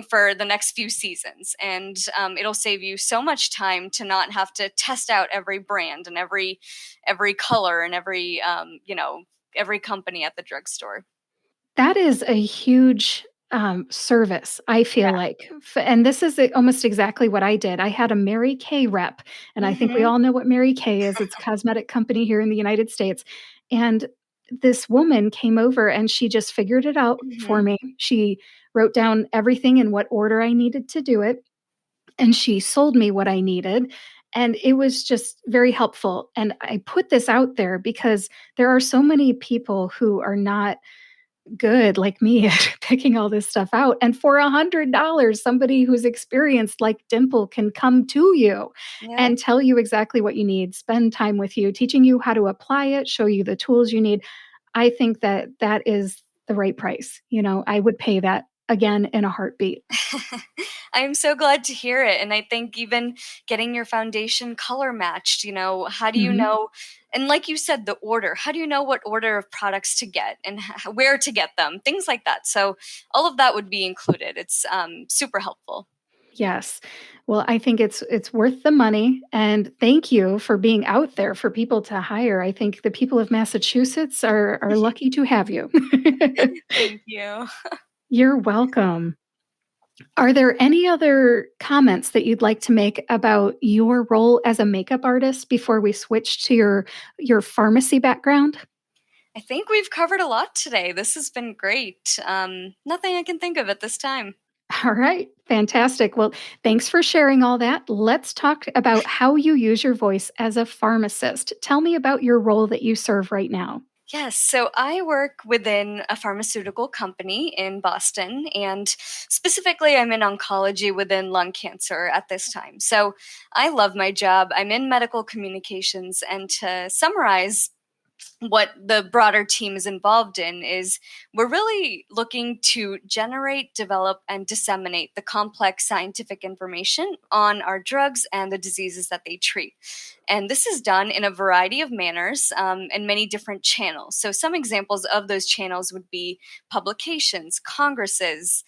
for the next few seasons, and it'll save you so much time to not have to test out every brand and every color and every company at the drugstore. That is a huge service, I feel Yeah. like. And this is almost exactly what I did. I had a Mary Kay rep, and I think we Hmm. all know what Mary Kay is. It's a cosmetic company here in the United States. And this woman came over and she just figured it out for Hmm. me. She wrote down everything in what order I needed to do it, and she sold me what I needed. And it was just very helpful. And I put this out there because there are so many people who are not good like me at picking all this stuff out. And for $100, somebody who's experienced like Dimple can come to you Yeah. and tell you exactly what you need, spend time with you, teaching you how to apply it, show you the tools you need. I think that that is the right price. I would pay that again in a heartbeat. I'm so glad to hear it. And I think even getting your foundation color matched, how do you Mhm. know? And like you said, the order, how do you know what order of products to get and where to get them? Things like that. So all of that would be included. It's super helpful. Yes. Well, I think it's worth the money, and thank you for being out there for people to hire. I think the people of Massachusetts are lucky to have you. Thank you. You're welcome. Are there any other comments that you'd like to make about your role as a makeup artist before we switch to your pharmacy background? I think we've covered a lot today. This has been great. Nothing I can think of at this time. All right, fantastic. Well, thanks for sharing all that. Let's talk about how you use your voice as a pharmacist. Tell me about your role that you serve right now. Yes, so I work within a pharmaceutical company in Boston, and specifically, I'm in oncology within lung cancer at this time. So I love my job. I'm in medical communications, and to summarize, what the broader team is involved in is we're really looking to generate, develop, and disseminate the complex scientific information on our drugs and the diseases that they treat. And this is done in a variety of manners and many different channels. So, some examples of those channels would be publications, congresses,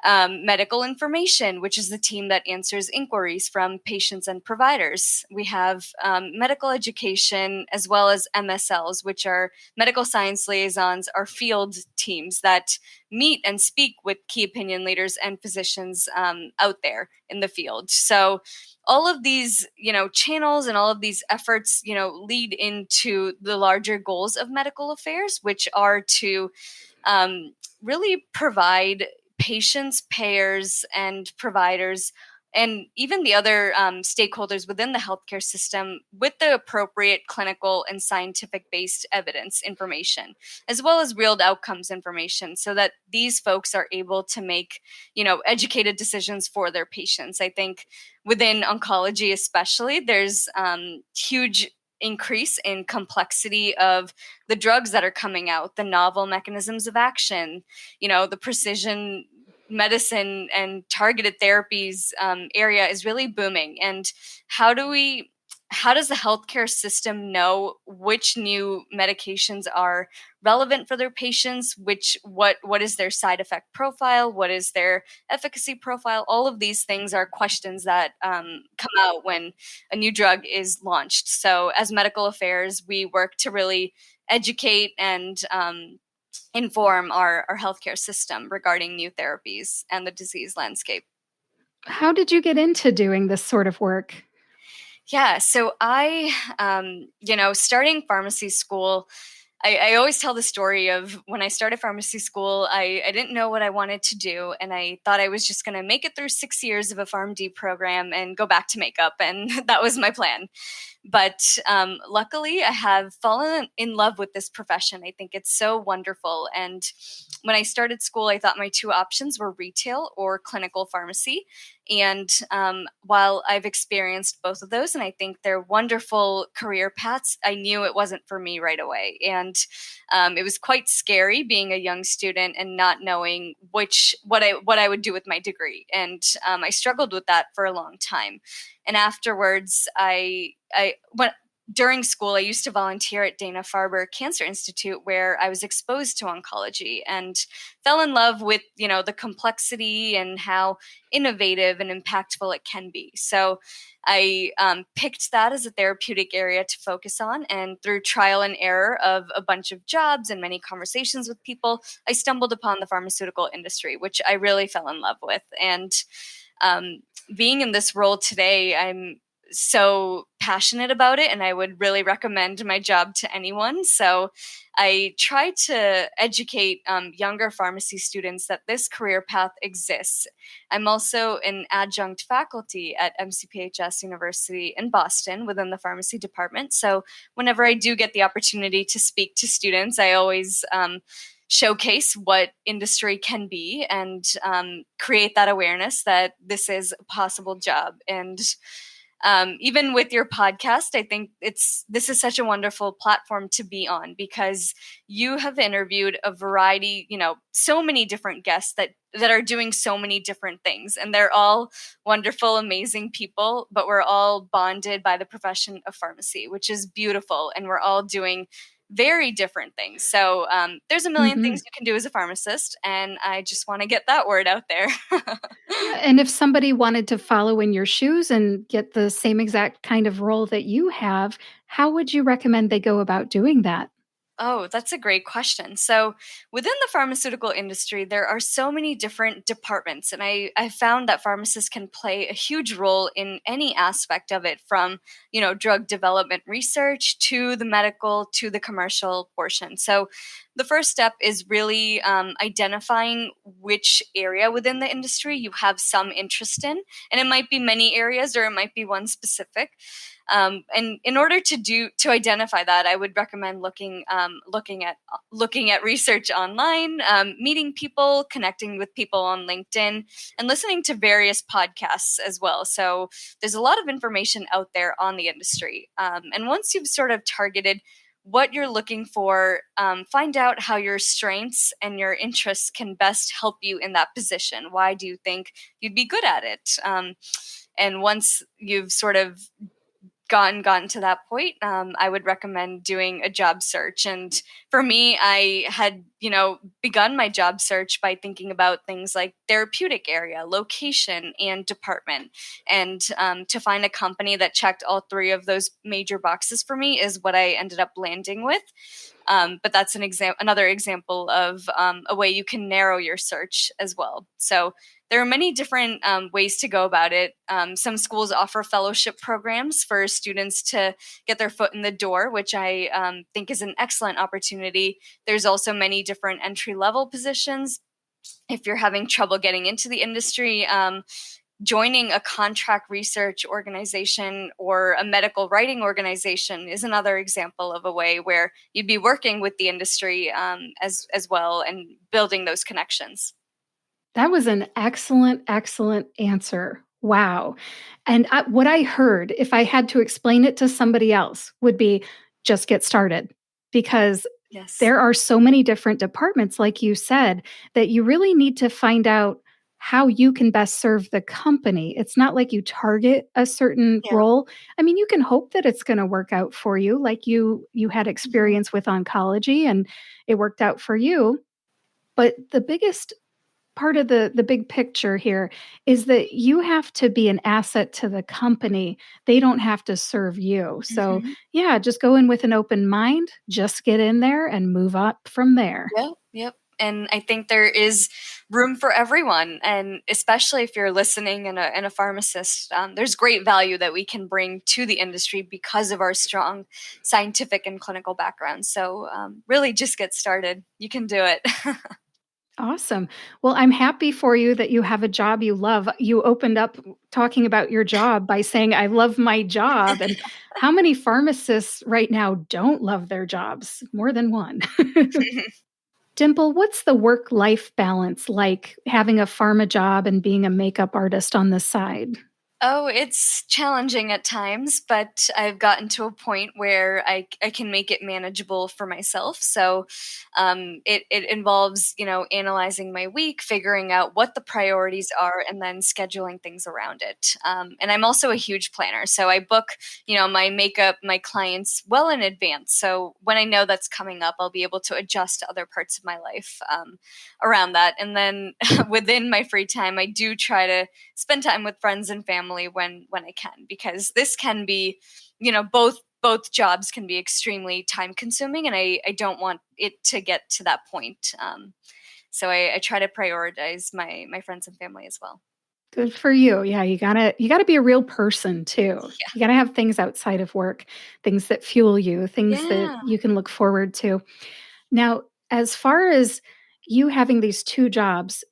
medical information, which is the team that answers inquiries from patients and providers. We have medical education as well as MSLs, which are medical science liaisons, are field teams that meet and speak with key opinion leaders and physicians out there in the field. So all of these, channels and all of these efforts, lead into the larger goals of medical affairs, which are to really provide patients, payers, and providers, and even the other stakeholders within the healthcare system with the appropriate clinical and scientific based evidence information, as well as real outcomes information, so that these folks are able to make, educated decisions for their patients. I think within oncology, especially, there's huge increase in complexity of the drugs that are coming out, the novel mechanisms of action, the precision medicine and targeted therapies area is really booming. And how do we how does the healthcare system know which new medications are relevant for their patients, what is their side effect profile, what is their efficacy profile? All of these things are questions that come out when a new drug is launched. So as medical affairs, we work to really educate and inform our healthcare system regarding new therapies and the disease landscape. How did you get into doing this sort of work? Yeah, so starting pharmacy school, I always tell the story of when I started pharmacy school, I didn't know what I wanted to do. And I thought I was just going to make it through 6 years of a PharmD program and go back to makeup. And that was my plan. But luckily, I have fallen in love with this profession. I think it's so wonderful. And when I started school, I thought my two options were retail or clinical pharmacy. And while I've experienced both of those, and I think they're wonderful career paths, I knew it wasn't for me right away. And it was quite scary being a young student and not knowing what I would do with my degree. And I struggled with that for a long time. And afterwards, I went during school, I used to volunteer at Dana-Farber Cancer Institute, where I was exposed to oncology and fell in love with, the complexity and how innovative and impactful it can be. So I picked that as a therapeutic area to focus on. And through trial and error of a bunch of jobs and many conversations with people, I stumbled upon the pharmaceutical industry, which I really fell in love with. And um, being in this role today, I'm so passionate about it, and I would really recommend my job to anyone. So I try to educate younger pharmacy students that this career path exists. I'm also an adjunct faculty at MCPHS University in Boston within the pharmacy department. So whenever I do get the opportunity to speak to students, I always showcase what industry can be and create that awareness that this is a possible job. And even with your podcast, I think this is such a wonderful platform to be on, because you have interviewed a variety, so many different guests that are doing so many different things, and they're all wonderful, amazing people, but we're all bonded by the profession of pharmacy, which is beautiful, and we're all doing very different things. So there's a million Mm-hmm. things you can do as a pharmacist, and I just want to get that word out there. Yeah, and if somebody wanted to follow in your shoes and get the same exact kind of role that you have, how would you recommend they go about doing that? Oh, that's a great question. So, within the pharmaceutical industry, there are so many different departments, and I found that pharmacists can play a huge role in any aspect of it, from drug development research to the medical to the commercial portion. So, the first step is really identifying which area within the industry you have some interest in, and it might be many areas or it might be one specific. And in order to identify that, I would recommend looking at research online, meeting people, connecting with people on LinkedIn, and listening to various podcasts as well. So there's a lot of information out there on the industry. And once you've sort of targeted what you're looking for, find out how your strengths and your interests can best help you in that position. Why do you think you'd be good at it? And once you've sort of gotten to that point, I would recommend doing a job search. And for me, I had begun my job search by thinking about things like therapeutic area, location, and department. And to find a company that checked all three of those major boxes for me is what I ended up landing with. But that's another example of a way you can narrow your search as well. So there are many different ways to go about it. Some schools offer fellowship programs for students to get their foot in the door, which I think is an excellent opportunity. There's also many different entry-level positions. If you're having trouble getting into the industry, joining a contract research organization or a medical writing organization is another example of a way where you'd be working with the industry as well and building those connections. That was an excellent, excellent answer. Wow. And what I heard, if I had to explain it to somebody else, would be just get started, because Yes. there are so many different departments, like you said, that you really need to find out how you can best serve the company. It's not like you target a certain Yeah. role. I mean, you can hope that it's going to work out for you, like you had Mhm. experience with oncology and it worked out for you. But the biggest part of the big picture here is that you have to be an asset to the company. They don't have to serve you. So, Mhm. yeah, just go in with an open mind, just get in there and move up from there. Yep, yep. And I think there is room for everyone, and especially if you're listening and a pharmacist, there's great value that we can bring to the industry because of our strong scientific and clinical background. So, really, just get started. You can do it. Awesome. Well, I'm happy for you that you have a job you love. You opened up talking about your job by saying, I love my job. And how many pharmacists right now don't love their jobs? More than one. Dimple, what's the work life balance like having a pharma job and being a makeup artist on the side? Oh, it's challenging at times, but I've gotten to a point where I can make it manageable for myself. So it involves, analyzing my week, figuring out what the priorities are, and then scheduling things around it. And I'm also a huge planner. So I book, my makeup, my clients well in advance. So when I know that's coming up, I'll be able to adjust to other parts of my life around that. And then within my free time, I do try to spend time with friends and family when I can, because this can be, both jobs can be extremely time consuming, and I don't want it to get to that point. So I try to prioritize my friends and family as well. Good for you. Yeah, you gotta be a real person too. Yeah. You gotta have things outside of work, things that fuel you, things that Yeah. you can look forward to. Now, as far as you having these 2 jobs,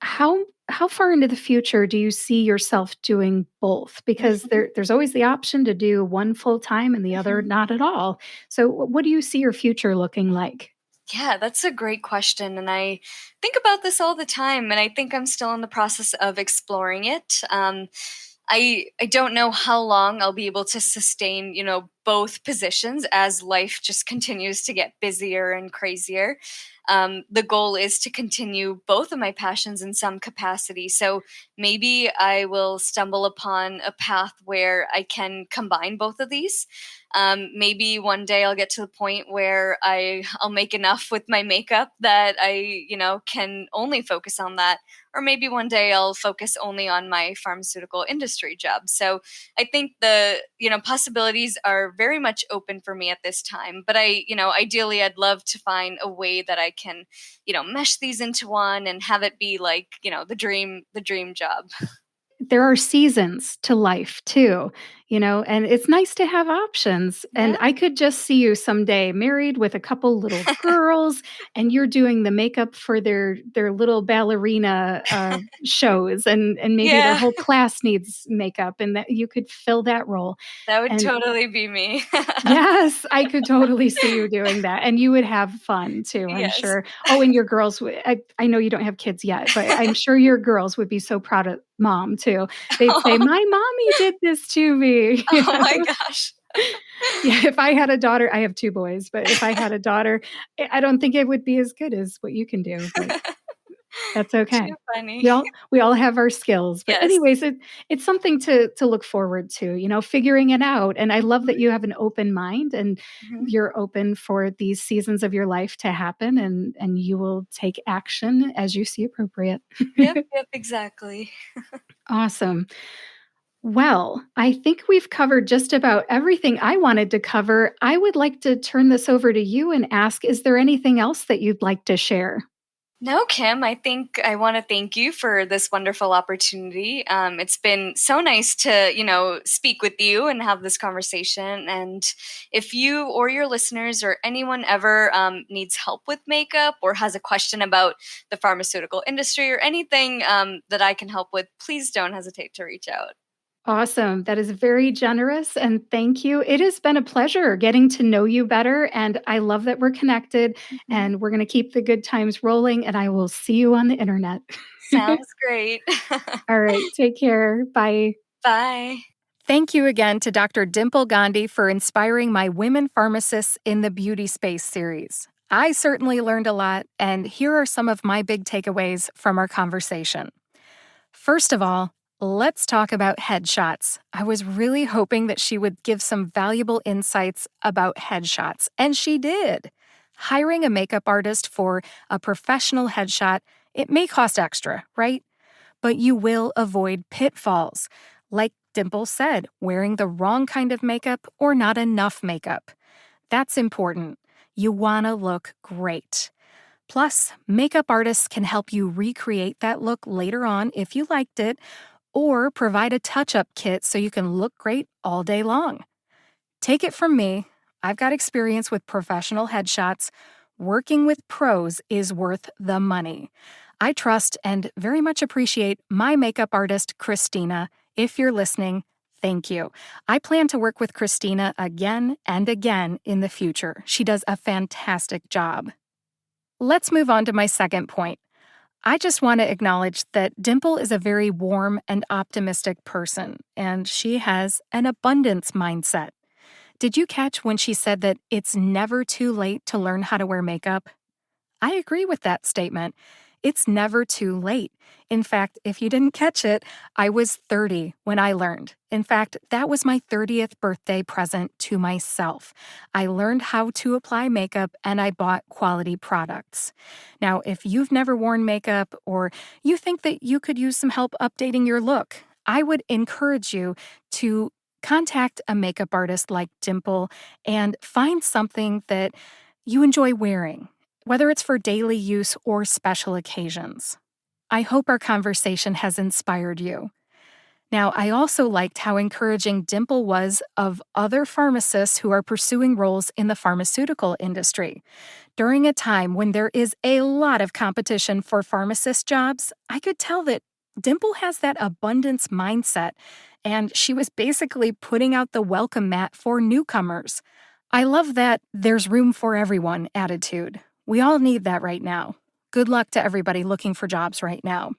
how far into the future do you see yourself doing both? Because Mhm. there's always the option to do one full time and the other Mhm. not at all. So what do you see your future looking like? Yeah, that's a great question. And I think about this all the time. And I think I'm still in the process of exploring it. I don't know how long I'll be able to sustain, both positions as life just continues to get busier and crazier. The goal is to continue both of my passions in some capacity. So maybe I will stumble upon a path where I can combine both of these. Maybe one day I'll get to the point where I'll make enough with my makeup that I, can only focus on that. Or maybe one day I'll focus only on my pharmaceutical industry job. So I think the, possibilities are very much open for me at this time. But ideally I'd love to find a way that I can, mesh these into one and have it be like, the dream job. There are seasons to life too, and it's nice to have options. Yeah. And I could just see you someday married with a couple little girls, and you're doing the makeup for their little ballerina shows, and maybe their Yeah, whole class needs makeup, and that you could fill that role. that would And totally be me. yes, I could totally see you doing that, and you would have fun too, I'm Yes. sure. Oh, and your girls would I know you don't have kids yet, but I'm sure your girls would be so proud of mom too. They'd say, Oh, "My mommy did this to me," oh my gosh. Yeah, if I had a daughter I have 2 boys, but if I had a daughter, I don't think it would be as good as what you can do, but that's okay. Too funny. We all have our skills, but Yes. anyways, it's something to look forward to, figuring it out, and I love that you have an open mind and Mhm. you're open for these seasons of your life to happen, and you will take action as you see appropriate. Yep, yep, exactly. Awesome. Well, I think we've covered just about everything I wanted to cover. I would like to turn this over to you and ask, is there anything else that you'd like to share? No, Kim, I think I want to thank you for this wonderful opportunity. It's been so nice to, speak with you and have this conversation. And if you or your listeners or anyone ever needs help with makeup or has a question about the pharmaceutical industry or anything that I can help with, please don't hesitate to reach out. Awesome. That is very generous, and thank you. It has been a pleasure getting to know you better, and I love that we're connected, Mhm. and we're going to keep the good times rolling, and I will see you on the internet. Sounds great. All right. Take care. Bye. Bye. Thank you again to Dr. Dimple Gandhi for inspiring my Women Pharmacists in the Beauty Space series. I certainly learned a lot, and here are some of my big takeaways from our conversation. First of all, let's talk about headshots. I was really hoping that she would give some valuable insights about headshots, and she did. Hiring a makeup artist for a professional headshot, it may cost extra, right? But you will avoid pitfalls. Like Dimple said, wearing the wrong kind of makeup or not enough makeup. That's important. You want to look great. Plus, makeup artists can help you recreate that look later on if you liked it, or provide a touch up kit so you can look great all day long. Take it from me, I've got experience with professional headshots. Working with pros is worth the money. I trust and very much appreciate my makeup artist, Christina. If you're listening, thank you. I plan to work with Christina again and again in the future. She does a fantastic job. Let's move on to my second point. I just want to acknowledge that Dimple is a very warm and optimistic person, and she has an abundance mindset. Did you catch when she said that it's never too late to learn how to wear makeup? I agree with that statement. It's never too late. In fact, if you didn't catch it, I was 30 when I learned. In fact, that was my 30th birthday present to myself. I learned how to apply makeup and I bought quality products. Now, if you've never worn makeup or you think that you could use some help updating your look, I would encourage you to contact a makeup artist like Dimple and find something that you enjoy wearing, whether it's for daily use or special occasions. I hope our conversation has inspired you. Now, I also liked how encouraging Dimple was of other pharmacists who are pursuing roles in the pharmaceutical industry. During a time when there is a lot of competition for pharmacist jobs, I could tell that Dimple has that abundance mindset, and she was basically putting out the welcome mat for newcomers. I love that there's room for everyone attitude. We all need that right now. Good luck to everybody looking for jobs right now.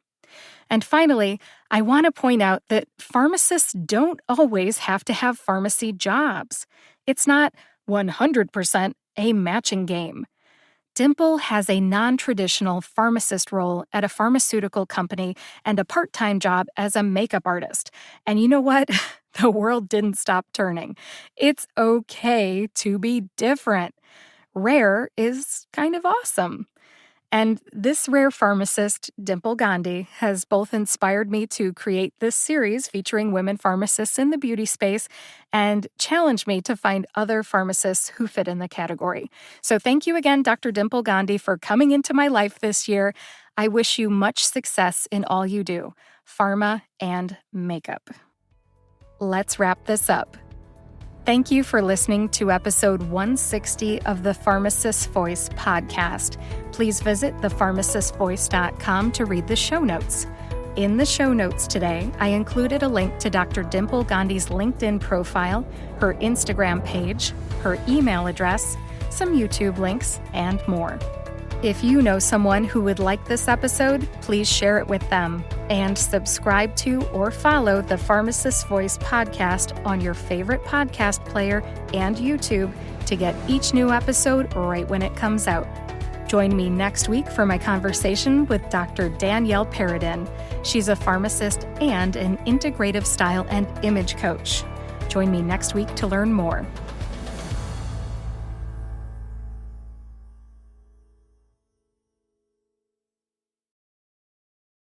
And finally, I want to point out that pharmacists don't always have to have pharmacy jobs. It's not 100% a matching game. Dimple has a non-traditional pharmacist role at a pharmaceutical company and a part-time job as a makeup artist. And you know what? The world didn't stop turning. It's okay to be different. Rare is kind of awesome. And this rare pharmacist, Dimple Gandhi, has both inspired me to create this series featuring women pharmacists in the beauty space and challenged me to find other pharmacists who fit in the category. So thank you again, Dr. Dimple Gandhi, for coming into my life this year. I wish you much success in all you do, pharma and makeup. Let's wrap this up. Thank you for listening to episode 160 of the Pharmacist's Voice podcast. Please visit thepharmacistvoice.com to read the show notes. In the show notes today, I included a link to Dr. Dimple Gandhi's LinkedIn profile, her Instagram page, her email address, some YouTube links, and more. If you know someone who would like this episode, please share it with them and subscribe to or follow the Pharmacist's Voice podcast on your favorite podcast player and YouTube to get each new episode right when it comes out. Join me next week for my conversation with Dr. Danielle Perrodin. She's a pharmacist and an integrative style and image coach. Join me next week to learn more.